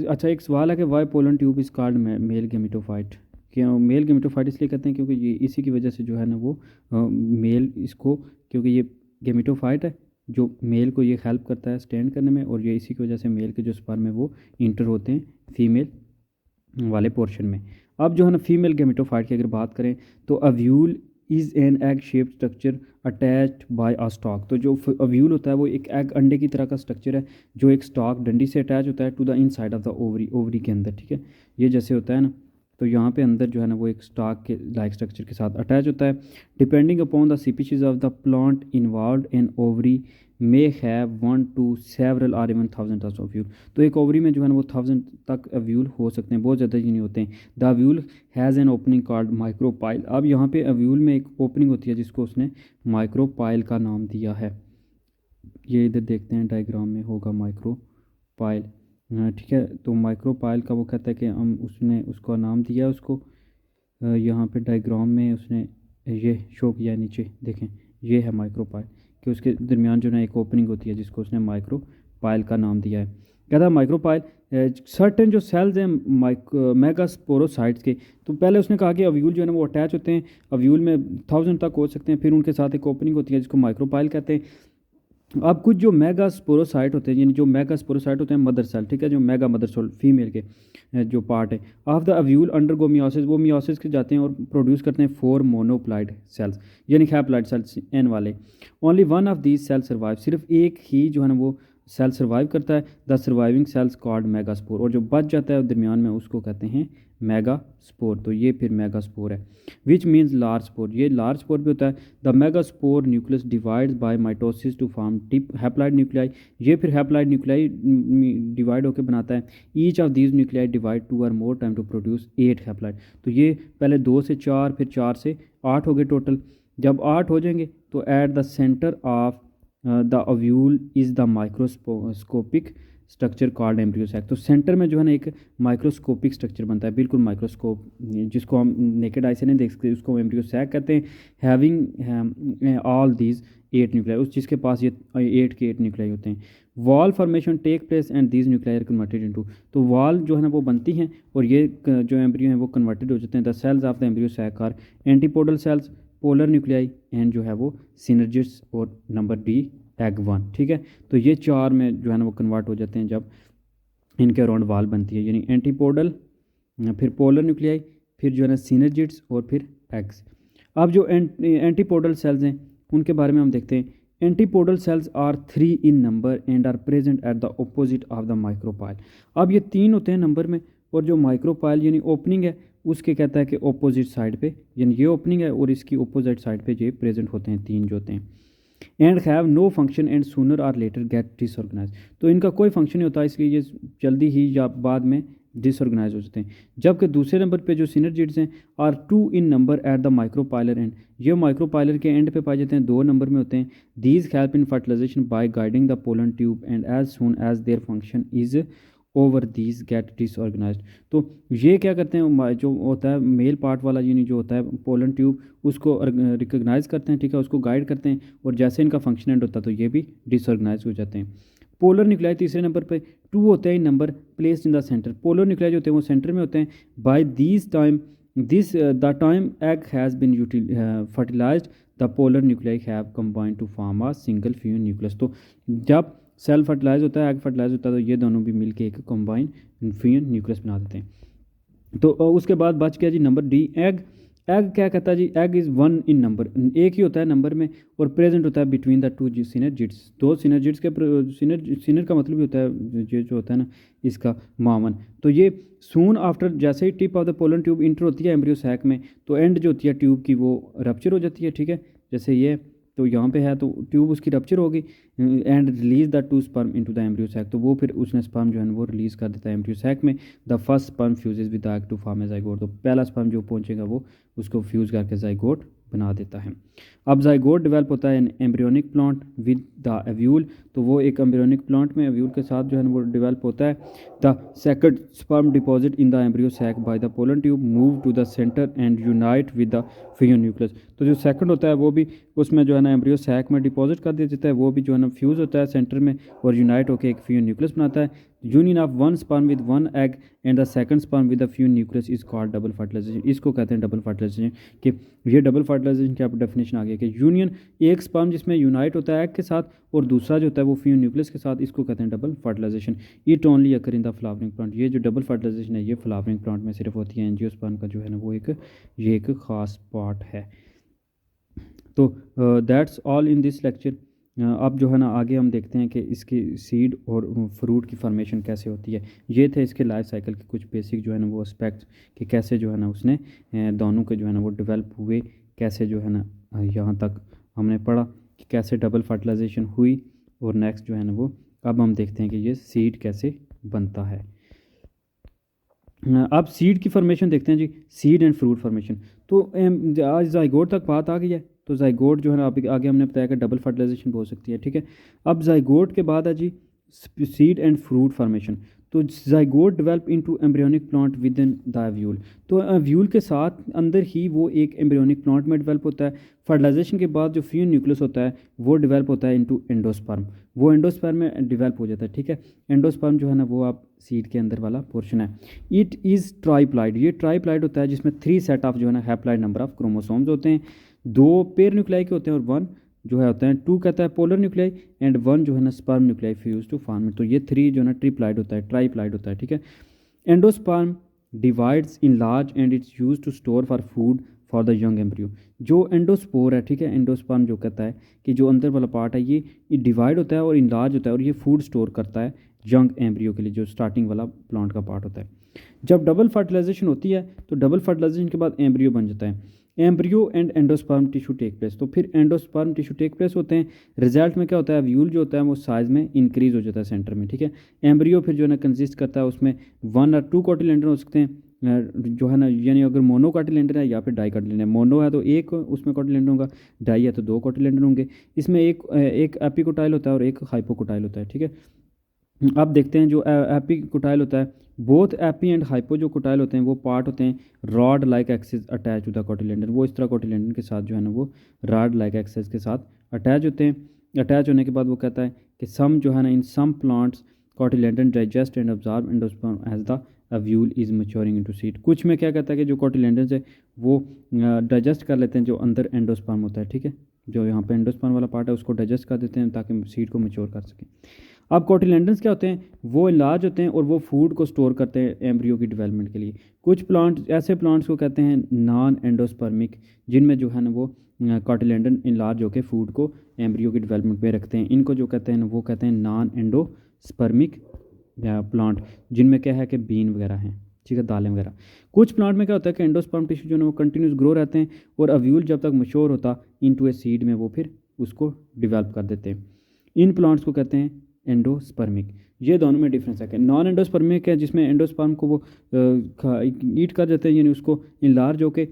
अच्छा एक सवाल है कि why pollen tube is called male gametophyte. क्यों मेल गेमिटोफाइट इसलिए कहते हैं क्योंकि ये इसी की वजह से जो है ना वो मेल इसको, क्योंकि ये गेमिटोफाइट है जो मेल को ये हेल्प करता है स्टैंड करने में, और ये इसी की वजह से मेल के जो स्पर्म है वो इंटर होते हैं फीमेल वाले पोर्शन में। अब जो है ना फीमेल गेमेटोफाइट की अगर बात करें तो ovule is an egg shape structure attached by a stalk. तो जो अव्यूल होता है वो एक एग अंडे की तरह का स्ट्रक्चर है जो एक स्टॉक डंडी से अटैच होता है to the inside of the ovary, ovary के अंदर, ठीक है। ये जैसे होता है ना, तो यहाँ पे अंदर जो है ना वो एक स्टॉक के लाइक स्ट्रक्चर के साथ अटैच होता है। Depending upon the species of the plant involve in ovary may have 1 to several or even thousand of ovule. तो एक ओवरी में जो है ना वो 1000 तक अव्यूल हो सकते हैं, बहुत ज़्यादा ही नहीं होते हैं। The ovule has an opening called micropyle. अब यहाँ पे अव्यूल में एक ओपनिंग होती है जिसको उसने माइक्रोपाइल का नाम दिया है। ये इधर देखते हैं डायग्राम में होगा माइक्रोपाइल, ठीक है। तो माइक्रोपाइल का वो कहता है कि हम उसने उसका नाम दिया उसको, यहाँ पे डायग्राम में उसने ये शो किया है, नीचे देखें ये है माइक्रोपाइल कि उसके दरमियान जो है एक ओपनिंग होती है जिसको उसने माइक्रोपाइल का नाम दिया है। कहता है माइक्रोपाइल सर्टेन जो सेल्स हैं मेगास्पोरोसाइट्स के। तो पहले उसने कहा कि अव्यूल जो है ना वो अटैच होते हैं, अव्यूल में 1000 तक हो सकते हैं, फिर उनके साथ एक ओपनिंग होती है जिसको माइक्रोपाइल कहते हैं। अब कुछ जो मेगास्पोरोसाइट होते हैं, यानी जो मेगास्पोरोसाइट होते हैं मदर सेल, ठीक है, जो मेगा मदर सेल फीमेल के जो पार्ट है of the ovule undergo meiosis, वो मियोसिस के जाते हैं और प्रोड्यूस करते हैं 4 मोनोप्लाइड सेल्स यानी हैप्लॉइड सेल्स एन वाले। Only one of these cell survive, सिर्फ एक ही जो है ना वो सेल सर्वाइव करता है। The surviving cells called megaspore, और जो बच जाता है दरमियान में उसको कहते हैं मेगास्पोर। तो ये फिर मेगास्पोर है। विच मीन्स लार्ज स्पोर, ये लार्ज स्पोर भी होता है। The megaspore nucleus divides by mitosis to form tip haploid nuclei, ये फिर हैप्लॉइड न्यूक्लियाई डिवाइड होकर बनाता है। Each of these nuclei divide 2 और more time to produce 8 haploid. तो ये पहले 2 से 4 फिर 4 से 8 हो गए टोटल। जब 8 हो जाएंगे तो at the centre of the ovule is the microscopic structure called embryo sac. तो सेंटर में जो है ना एक माइक्रोस्कोपिक स्ट्रक्चर बनता है, बिल्कुल माइक्रोस्कोप, जिसको हम नेकेड आई से नहीं देख सकते, उसको एम्ब्रियो सैक कहते हैं। हैविंग ऑल दीज 8 न्यूक्लियाई, उस चीज़ के पास ये 8 के 8 न्यूक्लियाई होते हैं। Wall formation take place and these nuclei are converted into, तो वॉल जो है ना वो बनती हैं और ये जो एम्ब्रियो हैं वो कन्वर्टेड हो जाते हैं। The cells of the embryo sac are antipodal cells, polar nuclei and जो है वो सिनर्जिस्ट, और नंबर डी एग 1, ठीक है। तो ये 4 में जो है ना वो कन्वर्ट हो जाते हैं जब इनके अराउंड वाल बनती है, यानी एंटीपोडल, फिर पोलर न्यूक्लियाई, फिर जो है ना सिनर्जिट्स और फिर एग्स। अब जो एंटीपोडल सेल्स हैं उनके बारे में हम देखते हैं। Antipodal cells are 3 in number and are present at the opposite of the micropyle. अब ये 3 होते हैं नंबर में, और जो माइक्रोपाइल यानी ओपनिंग है उसके कहता है कि ऑपोजिट साइड पे, यानी ये ओपनिंग है और इसकी ऑपोजिट साइड पे ये प्रेजेंट होते हैं, 3 जो होते हैं। And have no function and sooner or later get disorganize, तो इनका कोई फंक्शन नहीं होता, इसलिए ये जल्दी ही या बाद में डिसऑर्गेनाइज हो जाते हैं। जबकि दूसरे नंबर पे जो सिनर्जिड्स हैं are 2 in number at the micropylar end, ये माइक्रोपाइलर के एंड पे पाए जाते हैं, 2 नंबर में होते हैं। These help in fertilization by guiding the pollen tube and as soon as their function is over these get disorganized. तो ये क्या करते हैं, जो होता है मेल पार्ट वाला यानी जो होता है पोलन ट्यूब, उसको रिकॉग्नाइज करते हैं, ठीक है, उसको गाइड करते हैं, और जैसे इनका फंक्शन एंड होता है तो ये भी डिसऑर्गेनाइज हो जाते हैं। पोलर न्यूक्लियाई तीसरे नंबर पे 2 होते हैं number placed in the centre, polar nuclei जो होते हैं वो सेंटर में होते हैं। By these time this the time egg has been fertilized the polar nuclei have combined to form a single fusion nucleus. तो जब सेल फर्टिलाइज होता है, एग फर्टिलाइज होता है, तो ये दोनों भी मिलके एक कंबाइन फ्यूजन न्यूक्लियस बना देते हैं। तो उसके बाद बच गया जी नंबर डी एग। एग क्या कहता है जी, एग इज़ 1 इन नंबर, एक ही होता है नंबर में, और प्रेजेंट होता है बिटवीन द 2 सिनर्जिड्स, 2 सिनर्जिड्स के सिनर का मतलब ही होता है ये जो होता है ना इसका मामन। तो ये सून आफ्टर, जैसे ही tip of the pollen tube enter होती है एम्ब्रियो सैक में, तो एंड जो होती है ट्यूब की वो रप्चर हो जाती है, ठीक है, जैसे ये तो यहाँ पे है तो ट्यूब उसकी रप्चर होगी and release the 2 sperm into the embryo sac, तो वो फिर उसने स्पर्म जो है वो रिलीज़ कर देता है एम्ब्रियो सैक में। The first sperm fuses with the egg to form a zygote, तो पहला स्पर्म जो पहुँचेगा वो उसको फ्यूज़ करके जाइगोट बना देता है। अब जाइगोट डेवलप होता है embryonic plant with the ovule, तो वो एक एम्ब्रियोनिक प्लांट में एव्यूल के साथ जो है वो डेवलप होता है। The second sperm deposit in the embryo sac by the pollen tube move to the centre and unite with the fusion nucleus, तो जो सेकंड होता है वो भी उसमें जो है ना एम्ब्रियो सैक में डिपॉजिट कर दिया जाता है, वो भी जो है ना फ्यूज़ होता है सेंटर में और यूनाइट होकर एक फ्यूजन न्यूक्लियस बनाता है। Union of 1 sperm with 1 egg and the second sperm with the fusion nucleus is called double fertilization, इसको कहते हैं डबल फर्टिलाइजेशन, कि ये डबल फर्टिलाइजेशन की आप डेफिनेशन आ गई कि यूनियन, एक स्पर्म जिसमें यूनाइट होता है एग के साथ और दूसरा जो होता है वो फ्यूजन न्यूक्लियस के साथ, इसको कहते हैं double fertilization. It only occur in the flowering plant. ये जो डबल फर्टिलाइजेशन है ये फ्लावरिंग प्लांट में सिर्फ होती है। एंजियोस्पर्म का जो है ना वो एक ख़ास पार्ट है। तो that's all in this lecture. अब जो है ना आगे हम देखते हैं कि इसकी सीड और फ्रूट की फॉर्मेशन कैसे होती है। ये थे इसके लाइफ साइकिल के कुछ बेसिक जो है ना वो एस्पेक्ट्स, कि कैसे जो है ना उसने दोनों के जो है ना वो डेवलप हुए, कैसे जो है ना यहाँ तक हमने पढ़ा कि कैसे डबल फर्टिलाइजेशन हुई। और नेक्स्ट जो है ना वो अब हम देखते हैं कि ये सीड कैसे बनता है। अब सीड की फॉर्मेशन देखते हैं जी, सीड एंड फ्रूट फॉर्मेशन। तो आज जाइगोट तक बात आ गई है। तो जाइगोट जो है ना आगे हमने बताया कि डबल फर्टिलाइजेशन हो सकती है, ठीक है। अब जाइगोट के बाद है जी सीड एंड फ्रूट फॉर्मेशन। तो zygote develop into embryonic plant within the ovule. तो एव्यूल के साथ अंदर ही वो एक एम्ब्रियोनिक प्लांट में डेवलप होता है। फर्टिलाइजेशन के बाद जो फ्यूजन न्यूक्लियस होता है वो डेवलप होता है इनटू एंडोस्पर्म। वो एंडोस्पर्म में डेवलप हो जाता है, ठीक है। एंडोस्पर्म जो है ना वो आप सीड के अंदर वाला पोर्शन है। It is triploid. ये ट्राइप्लाइड होता है जिसमें 3 सेट ऑफ जो है ना हैप्लाइड नंबर ऑफ क्रोमोसोम्स होते हैं। 2 पेयर न्यूक्लियाई के होते हैं और 1 जो है होता है 2 कहता है पोलर न्यूक्लियाई एंड 1 जो है ना sperm nuclei fuse to form. तो ये 3 जो है ना ट्रिप्लाइड होता है, ट्राइप्लाइड होता है, ठीक है। Endosperm divides in large and its use to store for food for the young embryo. जो एंडोस्पोर है, ठीक है, एंडोस्पर्म जो कहता है कि जो अंदर वाला पार्ट है ये डिवाइड होता है और इनलार्ज होता है और ये फूड स्टोर करता है यंग एम्ब्रियो के लिए, जो स्टार्टिंग वाला प्लांट का पार्ट होता है। जब डबल फर्टिलाइजेशन होती है तो डबल फर्टिलाइजेशन के बाद एम्ब्रियो बन जाता है। Embryo and endosperm tissue take place. तो फिर एंडोस्पर्म टिश्यू टेक प्लेस होते हैं। रिजल्ट में क्या होता है, व्यूल जो होता है वो साइज़ में इंक्रीज हो जाता है सेंटर में, ठीक है। एम्ब्रियो फिर जो है ना कंसिस्ट करता है, उसमें 1 और 2 कोटिलेडन हो सकते हैं जो है ना, यानी अगर मोनो कोटिलेडन है या फिर डाई कोटिलेडन है। मोनो है तो एक उसमें कोटिलेडन होगा, डाई है तो 2 कोटिलेडन होंगे। इसमें एक एपिकोटाइल होता है और एक हाइपोकोटाइल होता है, ठीक है। अब देखते हैं जो एपिकोटाइल होता है, बोथ एपी एंड हाइपो जो कोटाइल होते हैं वो पार्ट होते हैं rod like axis attach to the cotyledon. वो इस तरह कोटिलेडन के साथ जो है ना वो रॉड लाइक एक्सिस के साथ अटैच होते हैं। अटैच होने के बाद वो कहता है कि सम जो है ना in some plants cotyledon digest and absorb endosperm as the ovule is maturing into seed. कुछ में क्या कहता है कि जो कोटिलेडन है वो डाइजेस्ट कर लेते हैं जो अंदर एंडोस्पर्म होता है, ठीक है। जो यहाँ पे एंडोस्पर्म वाला पार्ट है उसको डाइजेस्ट कर देते हैं ताकि सीड को मैच्योर कर सकें। अब कोटिलेडन्स क्या होते हैं, वो लार्ज होते हैं और वो फूड को स्टोर करते हैं एम्ब्रियो की डेवलपमेंट के लिए। कुछ प्लांट ऐसे प्लांट्स को कहते हैं नॉन एंडोस्पर्मिक, जिनमें जो है ना वो कोटिलेडन इनलार्ज होकर फूड को एम्ब्रियो की डेवलपमेंट पे रखते हैं। इनको जो कहते हैं वो कहते हैं नॉन एंडोस्पर्मिक प्लांट, जिनमें क्या है कि बीन वगैरह हैं, ठीक है, दालें वगैरह। कुछ प्लांट में क्या होता है कि एंडोस्पर्म टिश्यू जो है वो कंटिन्यूस ग्रो रहते हैं और अव्यूल जब तक मच्योर होता इनटू ए सीड में वो फिर उसको डेवलप कर देते हैं। इन प्लांट्स को कहते हैं एंडोस्पर्मिक। ये दोनों में डिफरेंस है कि नॉन एंडोस्पर्मिक है जिसमें एंडोस्पर्म को वो ईट कर देते हैं, यानी उसको इनलार्ज होके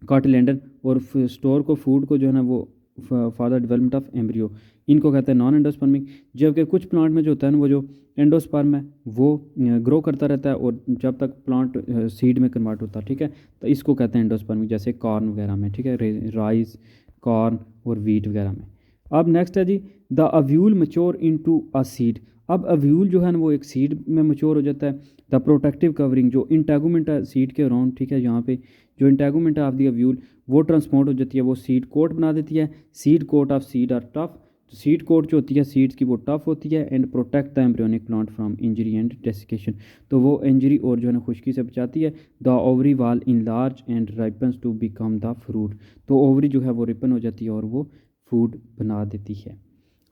कोटिलेडन और स्टोर को फूड को जो है ना वो for the development of embryo, इनको कहते हैं नॉन एंडोस्पर्मिक। जबकि कुछ प्लांट में जो होता है ना वो जो एंडोस्पर्म है वो ग्रो करता रहता है और जब तक प्लांट सीड में कन्वर्ट होता है, ठीक है, तो इसको कहते हैं एंडोस्पर्मिक, जैसे कॉर्न वगैरह में, ठीक है, राइस, कॉर्न और वीट वगैरह में। अब नेक्स्ट है जी the ovule mature into a seed. अब अव्यूल जो है ना वो एक सीड में मच्योर हो जाता है। द प्रोटेक्टिव कवरिंग जो इंटेगुमेंट है सीड के अराउंड, ठीक है, यहाँ पे जो इंटेगुमेंट है ऑफ द अव्यूल वो ट्रांसपोर्ट हो जाती है, वो सीड कोट बना देती है। Seed coat of seed are tough. Seed coat जो होती है सीड्स की वो टफ होती है and protect the embryonic plant from injury and desiccation. तो वो इंजरी और जो है ना खुश्की से बचाती है। The ovary wall in large and ripens to become the fruit. तो ओवरी जो है वो रिपन हो जाती है और वो फूड बना देती है।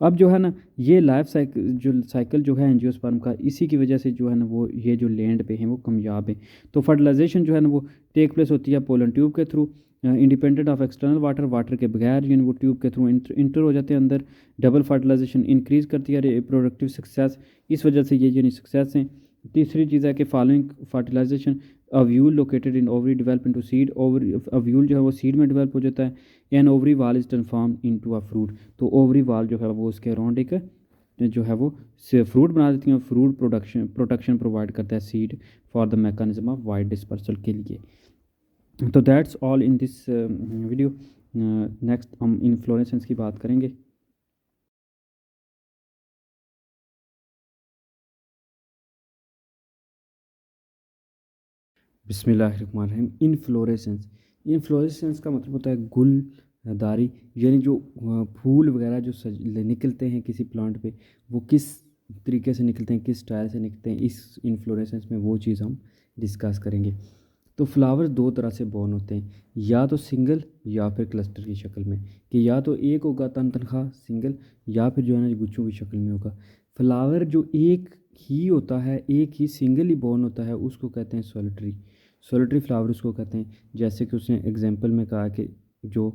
अब जो है ना ये लाइफ साइकिल जो है एंजियोस्पर्म का, इसी की वजह से जो है ना वो ये जो लैंड पे हैं वो कामयाब है। तो फर्टिलाइजेशन जो है ना वो टेक प्लेस होती है पोलन ट्यूब के through, independent of external water के बगैर, यानी वो ट्यूब के थ्रू इंटर हो जाते हैं अंदर। डबल फर्टिलाइजेशन इंक्रीज़ करती है रिप्रोडक्टिव सक्सेस, इस वजह से ये यानी सक्सेस हैं। तीसरी चीज़ है कि following fertilisation ovule located in ovary develop into seed. Ovary ovule जो है वो सीड में डेवलप हो जाता है। An ovary wall is transform into a fruit. तो ओवरी वाल जो है वो उसके अराउंड एक जो है वो फ्रूट बना देती है। फ्रूट प्रोटेक्शन प्रोवाइड करता है seed for the mechanism of wide dispersal के लिए। तो that's all in this video. Next हम इन्फ्लोरेसेंस की बात करेंगे। बिस्मिल्लाहिर्रहमानिर्रहीम। इन्फ्लोरेसेंस, इन्फ्लोरेसेंस का मतलब होता है गुलदारी, यानी जो फूल वगैरह जो निकलते हैं किसी प्लांट पे, वो किस तरीके से निकलते हैं, किस स्टाइल से निकलते हैं, इस इन्फ्लोरेसेंस में वो चीज़ हम डिस्कस करेंगे। तो फ्लावर्स दो तरह से बॉर्न होते हैं, या तो सिंगल या फिर क्लस्टर की शक्ल में, कि या तो एक होगा तन तनख्वाह सिंगल, या फिर जो है ना गुच्छों की शक्ल में होगा। फ्लावर जो एक ही होता है, एक ही सिंगल ही बॉर्न होता है, उसको कहते हैं सॉलिटरी। सॉलिटरी फ्लावर उसको कहते हैं, जैसे कि उसने एग्जांपल में कहा कि जो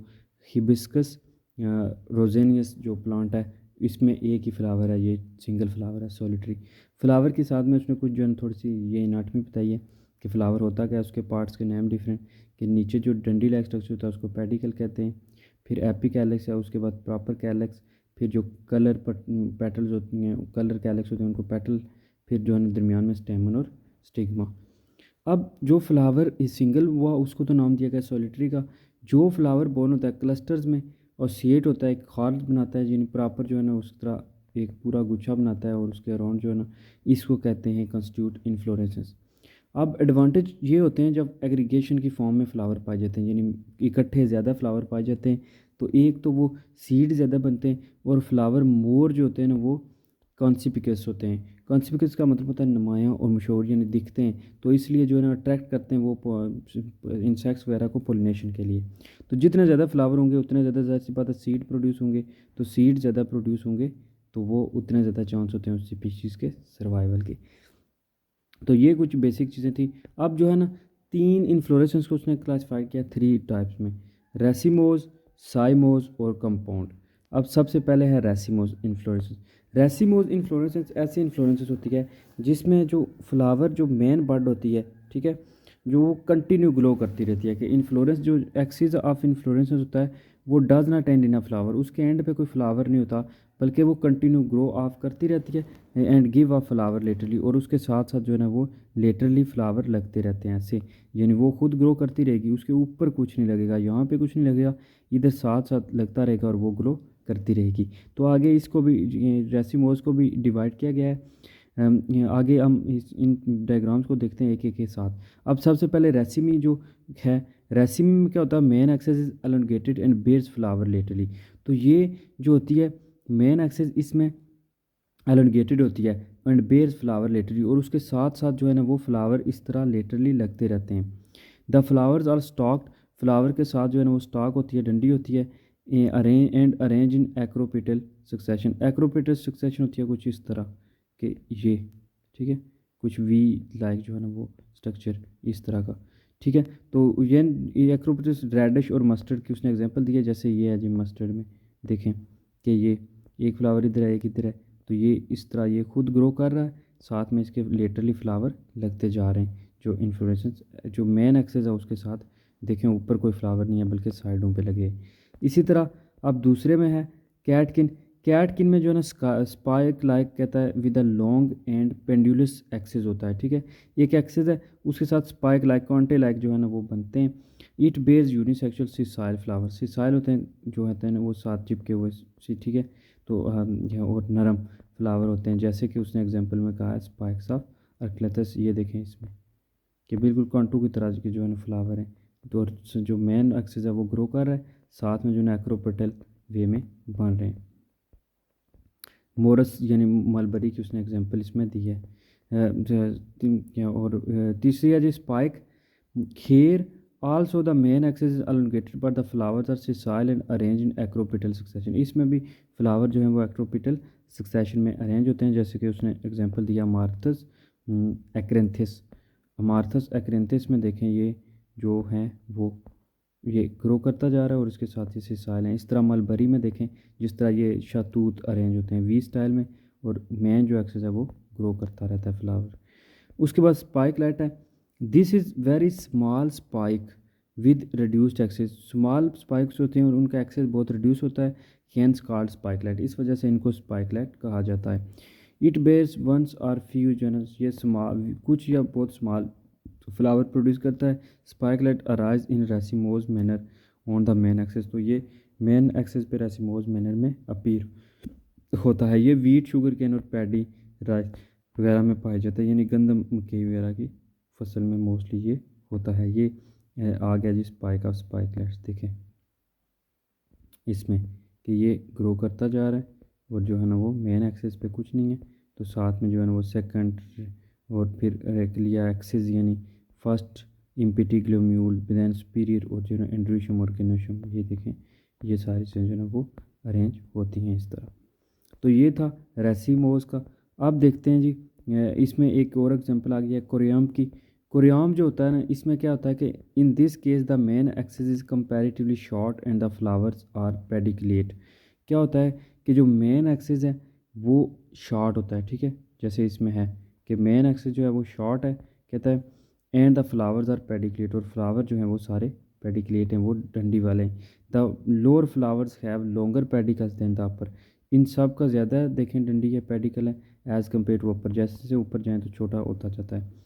हिबिस्कस रोजेनियस जो प्लांट है, इसमें एक ही फ्लावर है, ये सिंगल फ्लावर है, सॉलिटरी। फ्लावर के साथ में उसने कुछ जो है थोड़ी सी ये एनाटमी बताई है कि फ्लावर होता क्या है, उसके पार्ट्स के नाम डिफरेंट, कि नीचे जो डंडी लाइक स्ट्रक्चर होता है उसको पेडिकल कहते हैं, फिर एपिकैलिक्स है, उसके बाद प्रॉपर कैलिक्स, फिर जो कलर पेटल्स होती हैं, कलर कैलिक्स होते हैं उनको पेटल, फिर जो है दरमियान में स्टेमन और स्टिग्मा। अब जो फ्लावर सिंगल हुआ उसको तो नाम दिया गया सॉलिटरी का। जो फ्लावर बोर्न होता है क्लस्टर्स में और सीट होता है, एक खाद बनाता है, जिन प्रॉपर जो है ना उस तरह एक पूरा गुच्छा बनाता है, और उसके अराउंड जो है ना, इसको कहते हैं कंस्टिट्यूट इन्फ्लोरेसेंस। अब एडवांटेज ये होते हैं जब एग्रीगेशन की फॉर्म में फ्लावर पाए जाते हैं, यानी इकट्ठे ज़्यादा फ्लावर पाए जाते हैं, तो एक तो वो सीड ज़्यादा बनते हैं, और फ्लावर मोर जो होते हैं ना वो कॉन्सिपिकस होते हैं। कॉन्सिपिकस का मतलब होता है नुमायाँ और मशहूर, यानी दिखते हैं, तो इसलिए जो है ना अट्रैक्ट करते हैं वो इंसेक्ट्स वगैरह को पोलिनेशन के लिए। तो जितने ज़्यादा फ्लावर होंगे उतने ज़्यादा ज़ाहिर सी बात है सीड प्रोड्यूस होंगे, तो सीड ज़्यादा प्रोड्यूस होंगे तो वो उतने ज़्यादा चांस होते हैं उस स्पीशीज़ के सर्वाइवल के। तो ये कुछ बेसिक चीज़ें थी। अब जो है ना, तीन इन्फ्लोरेसेंस को उसने क्लासिफाई किया थ्री टाइप्स में, रेसिमोज, साइमोज और कंपाउंड। अब सबसे पहले है रेसिमोज इन्फ्लोरेसेंस। रेसिमोज इन्फ्लोरेसेंस ऐसी इन्फ्लोरेसेंस होती है जिसमें जो फ्लावर जो मेन बड होती है, ठीक है, जो वो कंटिन्यू ग्लो करती रहती है, कि इन्फ्लोरेंस जो एक्सिस ऑफ इन्फ्लोरेंस होता है वो does not and in a flower, उसके एंड पे कोई फ्लावर नहीं होता, बल्कि वो कंटिन्यू ग्रो ऑफ करती रहती है and give a flower laterally, और उसके साथ साथ जो है ना वो लेटरली फ्लावर लगते रहते हैं ऐसे, यानी वो खुद ग्रो करती रहेगी, उसके ऊपर कुछ नहीं लगेगा, यहाँ पे कुछ नहीं लगेगा, इधर साथ साथ लगता रहेगा और वो ग्रो करती रहेगी। तो आगे इसको भी रेसिमोस को भी डिवाइड किया गया है। आगे हम इन डायग्राम्स को देखते हैं एक एक के साथ। अब सबसे पहले रेसिमी जो है, रेसिमी में क्या होता है, main axis is elongated and bears flower laterally. तो ये जो होती है मेन एक्सेस, इसमें एलोंगेटेड होती है एंड बेयर्स फ्लावर लेटरली, और उसके साथ साथ जो है ना वो फ्लावर इस तरह लेटरली लगते रहते हैं। The flowers are stalked, flower के साथ जो है ना वो स्टॉक होती है, डंडी होती है, arrange in acropetal succession. Acropetal succession होती है कुछ इस तरह कि ये, ठीक है, कुछ वी लाइक जो है ना वो स्ट्रक्चर इस तरह का, ठीक है। तो ये एक्रोपिटल रेडिश और मस्टर्ड की उसने एग्जांपल दी है, जैसे ये है जी मस्टर्ड में देखें कि ये एक फ्लावर इधर है एक इधर है, तो ये इस तरह ये खुद ग्रो कर रहा है, साथ में इसके लेटरली फ्लावर लगते जा रहे हैं। जो इन्फ्लोरेसेंस जो मेन एक्सेस है उसके साथ देखें ऊपर कोई फ्लावर नहीं है बल्कि साइडों पे लगे हैं। इसी तरह अब दूसरे में है कैटकिन। कैटकिन में जो है ना स्पाइक लाइक कहता है with a long and pendulous axis होता है, ठीक है, एक एक्सेस है उसके साथ स्पाइक लाइक कॉन्टे लाइक जो है ना वो बनते हैं। It base unisexual sessile flower, sessile होते हैं जो होते हैं ना वो साथ चिपके हुए, ठीक है। तो और नरम फ्लावर होते हैं, जैसे कि उसने एग्जांपल में कहा है स्पाइक्स ऑफ अर्कलेथस, ये देखें इसमें कि बिल्कुल कांटू की तरह के जो है ना फ्लावर हैं। तो जो मेन एक्सिस है वो ग्रो कर रहा है, साथ में जो है एक्रोपेटल वे में बन रहे हैं। मोरस यानी मलबरी की उसने एग्जांपल इसमें दी है। और तीसरी है जी स्पाइक खेर। Also the main axis is elongated but the flowers are sessile and arrange in acropetal succession. इसमें भी फ्लावर जो है वो एक्रोपिटल सक्सेशन में अरेंज होते हैं, जैसे कि उसने एग्जांपल दिया मार्थस एक्रेंथिस। मार्थस एक्रेंथिस में देखें ये जो है वो ये ग्रो करता जा रहा है और इसके साथ ही सिसाइल हैं। इस तरह मलबरी में देखें जिस तरह ये शहतूत अरेंज होते हैं वी स्टाइल में, और मेन जो एक्सेस है वो ग्रो करता रहता है फ्लावर। उसके बाद स्पाइक लाइट है। This is very small spike with reduced axis. Small spikes होते हैं और उनका एक्सेस बहुत रिड्यूस होता है, हैंस कॉल्ड स्पाइक लाइट, इस वजह से इनको स्पाइक लाइट कहा जाता है। It bears one or few genus, ये स्मॉल कुछ या बहुत स्मॉल फ्लावर प्रोड्यूस करता है। Spikelet arise in racemose manner on the main axis, तो ये मेन एक्सेस पे रेसिमोज मैनर में अपीयर होता है। ये वीट शुगर केन और पैडी राइस वगैरह में पाया जाता है, यानी गंदम मकई वगैरह की फसल में मोस्टली ये होता है। ये आ गया जी स्पाइक ऑफ स्पाइकलेट्स, देखें इसमें कि ये ग्रो करता जा रहा है और जो है ना वो मेन एक्सिस पे कुछ नहीं है, तो साथ में जो है ना वो सेकंड और फिर रेक्लिया एक्सिस यानी फर्स्ट इम्पिटिग्लोम्यूल देन सुपीरियर और जो है ना एंड्रोशियम ऑर्गेनोशियम, ये देखें ये सारी चीज़ें जो है ना वो अरेंज होती हैं इस तरह। तो ये था रेसिमोस का। अब देखते हैं जी इसमें एक और एग्जांपल आ गया है कोरियम की। कोरियम जो होता है ना, इसमें क्या होता है कि in this case the main axis is comparatively short and the flowers are pedicellate. क्या होता है कि जो मेन एक्सिस है वो शॉर्ट होता है, ठीक है, जैसे इसमें है कि मेन एक्सिस जो है वो शॉर्ट है, कहता है एंड द फ्लावर्स आर पेडिकुलेट, और फ्लावर जो हैं वो सारे पेडिकुलेट हैं, वो डंडी वाले हैं। The lower flowers have longer pedicels than the upper, इन सब का ज़्यादा देखें डंडी या पेडिकल है एज़ कम्पेयर टू ऊपर, जैसे जैसे ऊपर जाएँ तो छोटा होता जाता है।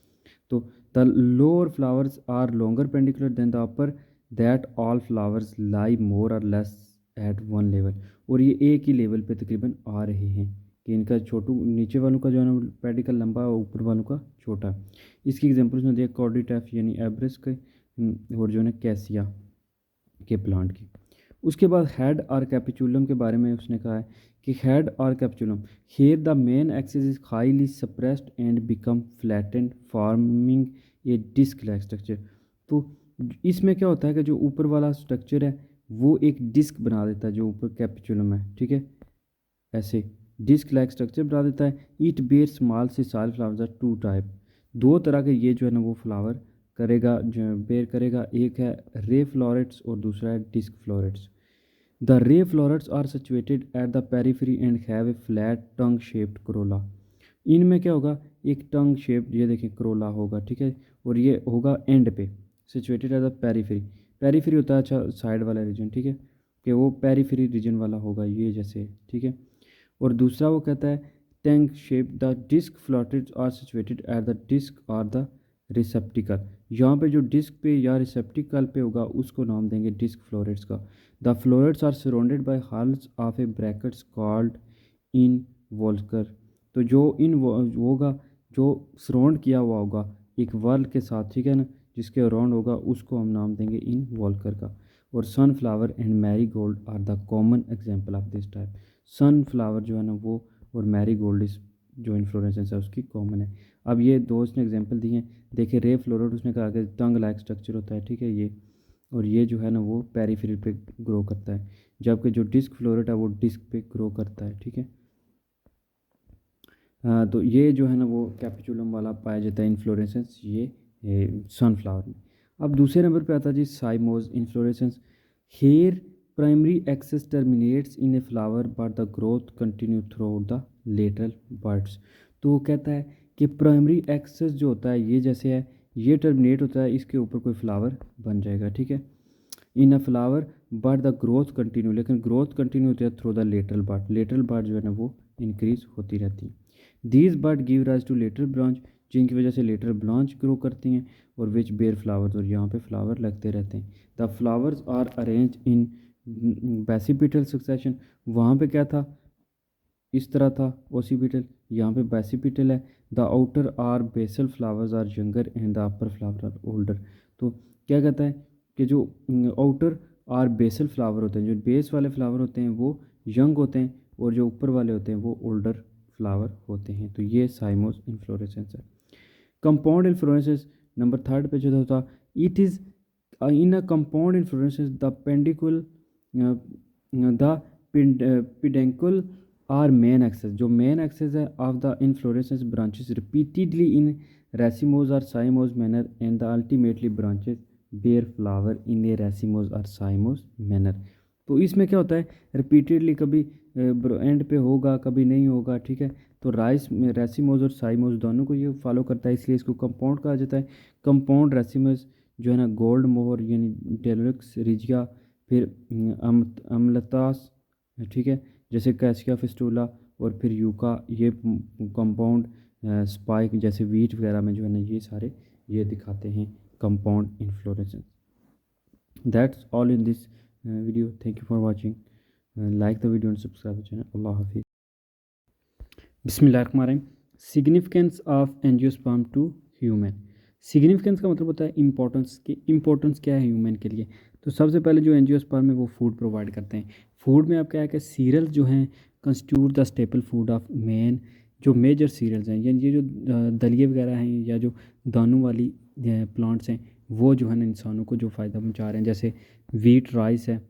तो the lower flowers are longer pedicular than the upper, that all flowers lie more or less eight one level, और ये एक ही लेवल पे तकरीबन आ रहे हैं कि इनका छोटू नीचे वालों का जो है ना पेडिकल लंबा और ऊपर वालों का छोटा। इसकी एग्जांपल्स में दिया कॉर्डिटैफ यानी एब्रिस के और जो है ना कैसिया के प्लांट की। उसके बाद हेड और कैपिचुलम के बारे में उसने कहा है कि हेड और capitulum here the main axis is highly suppressed and become flattened forming a disc like structure. तो इसमें क्या होता है कि जो ऊपर वाला स्ट्रक्चर है वो एक डिस्क बना देता है, जो ऊपर कैपिचुलम है, ठीक है, ऐसे डिस्क लाइक स्ट्रक्चर बना देता है। ईट बेयर स्मॉल से साल फ्लावर्स आर टू टाइप, दो तरह के ये जो है ना वो फ्लावर करेगा, जो बेयर करेगा, एक है रे फ्लोरेट्स और दूसरा है disc florets. The ray florets are situated at the periphery and have a flat tongue shaped corolla. इनमें क्या होगा, एक टंग शेप, ये देखिए करोला होगा, ठीक है, और ये होगा एंड पे, situated at the periphery. Periphery होता है अच्छा साइड वाला रीजन, ठीक है, कि वो पेरिफेरी रीजन वाला होगा ये जैसे, ठीक है। और दूसरा वो कहता है tank shape the disc florets are situated at the disc और द रिसेप्टिकल। यहाँ पे जो डिस्क पे या रिसेप्टिकल पे होगा उसको नाम देंगे डिस्क फ्लोरेट्स का। The florets are surrounded by whorls of a bracts called involucre. तो जो इन होगा, जो सराउंड किया हुआ होगा एक वर्ल के साथ, ठीक है ना, जिसके अराउंड होगा उसको हम नाम देंगे इन वॉल्कर का। और sunflower and marigold are the common example of this type. Sunflower जो है ना वो और मैरी गोल्ड इस जो इन्फ्लोरेंसेंस है उसकी कॉमन है। अब ये दो उसने एग्जांपल दिए हैं, देखिए रे फ्लोरेट उसने कहा कि टंग लाइक स्ट्रक्चर होता है, ठीक है, ये, और ये जो है ना वो पेरिफेरी पे ग्रो करता है, जबकि जो डिस्क फ्लोरेट है वो डिस्क पे ग्रो करता है, ठीक है। तो ये जो है ना वो कैपिचुलम वाला पाया जाता है इन्फ्लोरेसेंस ये सनफ्लावर में। अब दूसरे नंबर पे आता है जी cymose inflorescence. Here primary axis terminates in a flower but the growth continue through the lateral buds. तो वो कहता है कि प्राइमरी एक्सेस जो होता है ये जैसे है, ये टर्मिनेट होता है, इसके ऊपर कोई फ्लावर बन जाएगा, ठीक है, in a flower but the growth continue, लेकिन ग्रोथ कंटिन्यू होती है through the lateral part, lateral part जो है ना वो इंक्रीज होती रहती है। These bud give rise to lateral branch, जिनकी वजह से लेटरल ब्रांच ग्रो करती हैं, और विच बेयर फ्लावर्स, और यहाँ पे फ्लावर लगते रहते हैं। The flowers are arrange in basipetal succession, वहाँ पे क्या था, इस तरह था ओसिपिटल, यहाँ पे बेसिपिटल है। The outer are basal flowers are younger and the upper flower are older. तो क्या कहता है कि जो आउटर आर बेसल फ्लावर होते हैं, जो बेस वाले फ्लावर होते हैं वो यंग होते हैं, और जो ऊपर वाले होते हैं वो ओल्डर फ्लावर होते हैं। तो ये साइमोस इन्फ्लोरेसेंस है। कंपाउंड इन्फ्लोरेसेंस नंबर थर्ड पे जो होता, it is in a compound inflorescence the peduncle the peduncle or main axis, जो मेन एक्सेस है of the inflorescence branches repeatedly in racemose or cymose manner and the ultimately branches bear flower in a racemose or cymose manner. तो इसमें क्या होता है, repeatedly कभी and पे होगा कभी नहीं होगा, ठीक है। तो राइस में रेसिमोज और साइमोज दोनों को ये फॉलो करता है, इसलिए इसको कंपाउंड कहा जाता है। कंपाउंड रेसिमोज जो है ना गोल्ड मोहर यानी डेलक्स रिजिया, फिर अम्लतास, ठीक है, जैसे कैसिया फिस्टूला, और फिर यूका, ये कंपाउंड स्पाइक जैसे वीट वगैरह में जो है ना ये सारे ये दिखाते हैं compound inflorescence. That's all in this video. Thank you for watching. Like the video and subscribe the channel. Allah Hafiz. Bismillahirrahmanirrahim. Significance of angiosperm to human. Significance का मतलब होता है इम्पोर्टेंस, कि इम्पोर्टेंस क्या है ह्यूमन के लिए। तो सबसे पहले जो एंजियोस्पर्म है वो फूड प्रोवाइड करते हैं। फूड में आप क्या है कि सीरियल जो हैं constitute the staple food of main, जो मेजर सीरियल्स हैं, यानी ये जो दलिए वगैरह हैं या जो दानों वाली प्लांट्स हैं, वो जो है ना इंसानों को जो फ़ायदा पहुंचा रहे हैं। जैसे वीट राइस है,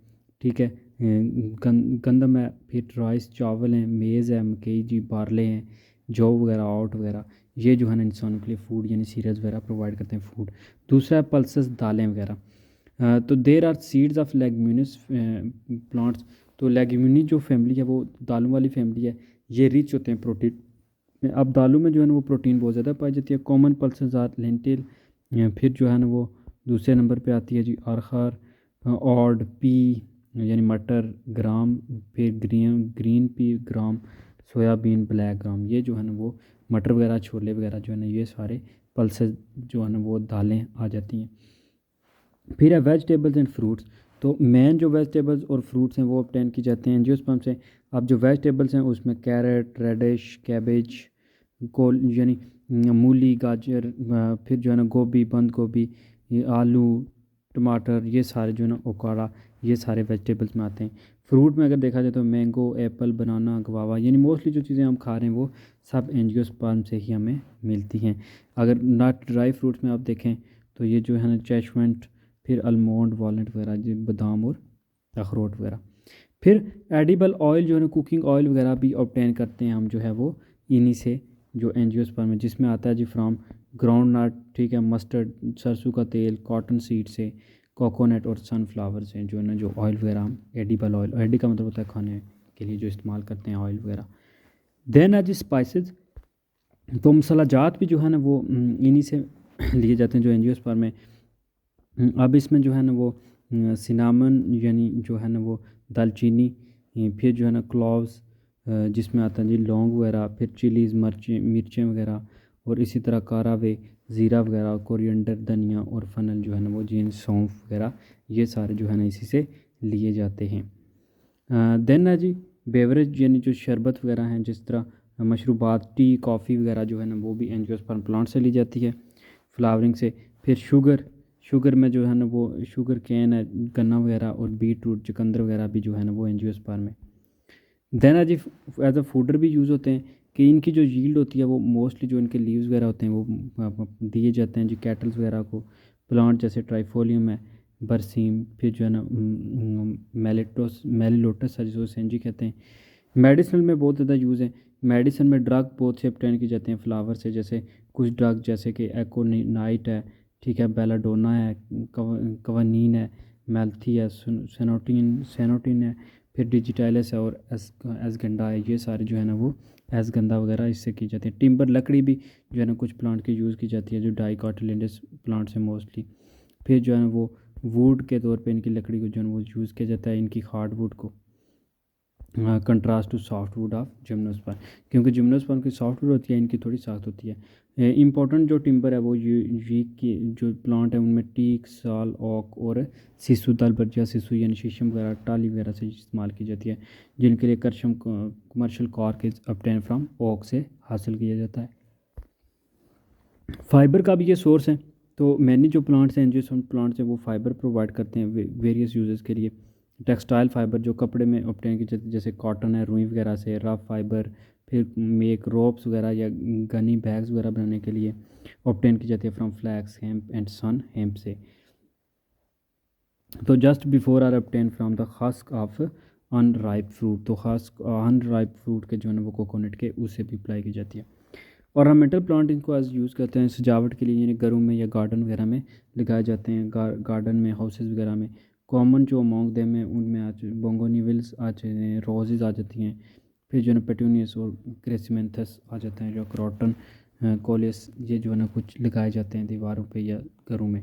ठीक है, गंदम है, फिर राइस चावल हैं, मेज़ है, मकई जी, बारले हैं, जौ वगैरह, आउट वगैरह, ये जो है ना इंसानों के लिए फूड यानी सीरियल्स वगैरह प्रोवाइड करते हैं फूड। दूसरा है पल्सेस, दालें वगैरह। तो there are seeds of leguminous plants. तो लेग्यूमिनी जो फैमिली है वो दालों वाली फैमिली है, ये रिच होते हैं प्रोटीन में। अब दालों में जो है ना वो प्रोटीन बहुत ज़्यादा पाई जाती है। कॉमन पल्सेस आर लेंटिल, फिर जो है ना वो दूसरे नंबर पे आती है जी अरहर, ऑड पी यानी मटर, ग्राम, फिर ग्रीन पी ग्राम, सोयाबीन, ब्लैक ग्राम, ये जो है ना वो मटर वगैरह, छोले वगैरह जो है ना ये सारे पल्सेस जो है ना वो दालें आ जाती हैं। फिर है वेजिटेबल्स एंड फ्रूट्स। तो मेन जो वेजिटेबल्स और फ्रूट्स हैं वो ऑब्टेन की जाते हैं एंजियोस्पर्म से। अब जो वेजिटेबल्स हैं उसमें कैरेट, रेडिश, कैबेज, कोल यानी मूली, गाजर, फिर जो है ना गोभी, बंद गोभी, ये आलू, टमाटर, ये सारे जो है ना ओकाड़ा, ये सारे वेजिटेबल्स में आते हैं। फ्रूट में अगर देखा जाए तो मैंगो, एप्पल, बनाना, गवावा, यानी मोस्टली जो चीज़ें हम खा रहे हैं वो सब एंजियोस्पर्म से ही हमें मिलती हैं। अगर नट ड्राई फ्रूट्स में आप देखें तो ये जो है ना चैशमेंट, फिर अलमंड, वॉलनट वगैरह, जो बादाम और अखरोट वगैरह। फिर एडिबल ऑयल जो है ना कुकिंग ऑयल वगैरह भी ऑब्टेन करते हैं हम जो है वो इन्हीं से, जो एंजियोस्पर्म है, जिसमें आता है जी फ्रॉम ग्राउंड नट, ठीक है, मस्टर्ड, सरसों का तेल, कॉटन सीड से, कोकोनट और सनफ्लावर से जो है ना जो ऑयल वगैरह हम एडिबल ऑयल, एडी का मतलब होता है खाने के लिए जो इस्तेमाल करते हैं ऑयल वगैरह। देन है जी स्पाइसेस। तो मसाला जात भी जो है ना वो इन्हीं से लिए जाते हैं जो एंजियोस्पर्म में। अब इसमें जो है ना वो सिनामन यानी जो है ना वो दालचीनी, फिर जो है ना क्लोव्स, जिसमें आता है जी लौंग वगैरह, फिर चिलीज़, मिर्चें वगैरह, और इसी तरह कारावे, ज़ीरा वगैरह, कोरिएंडर, धनिया और फनल जो है ना वो जीन, सौंफ वगैरह, ये सारे जो है ना इसी से लिए जाते हैं। देन है जी बेवरेज यानी जो शरबत वगैरह हैं, जिस तरह मशरूबात, टी, कॉफ़ी वगैरह जो है ना वो भी एंजियोस्पर्म प्लांट से ली जाती है, फ्लावरिंग से। फिर शुगर में जो है ना वो शुगर केन है, गन्ना वगैरह, और बीट रूट, चुकंदर वगैरह भी जो है ना वो एंजियोस्पर्म में। Then as as a fodder भी यूज़ होते हैं, कि इनकी जो यील्ड होती है वो मोस्टली जो इनके लीव्स वगैरह होते हैं वो दिए जाते हैं जो कैटल्स वगैरह को। प्लांट जैसे ट्राइफोलियम है, बरसीम, फिर जो है ना मेलिलोटस है जिसको सेंजी कहते हैं। मेडिसिन में बहुत ज़्यादा यूज़ है। मेडिसिन में ड्रग बहुत से obtain की जाते हैं फ्लावर से, जैसे कुछ ड्रग जैसे कि एकोनाइट है, ठीक है, बेलाडोना है, कवानीन है, मेल्थी है, सेनोटिन है, फिर डिजिटाइलस है, और एसगंडा है, ये सारे जो है ना वो एसगंदा वगैरह इससे की जाती है। टिम्बर लकड़ी भी जो है ना कुछ प्लांट की यूज़ की जाती है जो डाइकोटिलेडोनस प्लांट से मोस्टली। फिर जो है ना वो वुड के तौर पे इनकी लकड़ी को जो है ना वो यूज़ किया जाता है, इनकी हार्डवुड को, contrast to softwood of gymnosperm, क्योंकि जिम्नोस्पर्म की सॉफ्टवुड होती है, इनकी थोड़ी सख्त होती है। इंपॉर्टेंट जो टिम्बर है वो यूक की जो प्लांट है उनमें टीक, साल, ओक और सिसु, दल बर्जिया सिसु यानी शीशम वगैरह, टाली वगैरह से इस्तेमाल की जाती है, जिनके लिए commercial cork is obtain from oak से हासिल किया जाता है। फाइबर का भी ये सोर्स है। तो मैंने जो प्लांट्स हैं, जो प्लांट्स हैं वो फाइबर प्रोवाइड करते हैं वेरियस यूजेस के लिए। टेक्सटाइल फाइबर जो कपड़े में ऑब्टेन की जाती है, जैसे कॉटन है, रुई वगैरह से, रफ फाइबर, फिर मेक रोप्स वगैरह या गनी बैग्स वगैरह बनाने के लिए ऑब्टेन की जाती है from flax, hemp and sun hemp से। तो just before are obtain from the husk of unripe fruit. तो हस्क अनराइप फ्रूट के जो है ना वो कोकोनट के, उससे भी अप्लाई की जाती है। ऑर्नामेंटल प्लांट इनको एज यूज़ करते हैं सजावट के लिए, यानी घरों में या गार्डन वगैरह में लगाए जाते हैं, गार्डन में, हाउसेस वगैरह में। कॉमन जो अमोंग देम है उनमें आज बोंगोनिविल्स आ जाते हैं, रोजेज आ जाती हैं, फिर जो है ना पेटूनियस और क्रेसिमेंथस आ जाते हैं, जो क्रॉटन, कोलियस, ये जो है ना कुछ लगाए जाते हैं दीवारों पे या घरों में।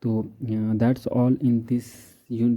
तो that's all in this unit.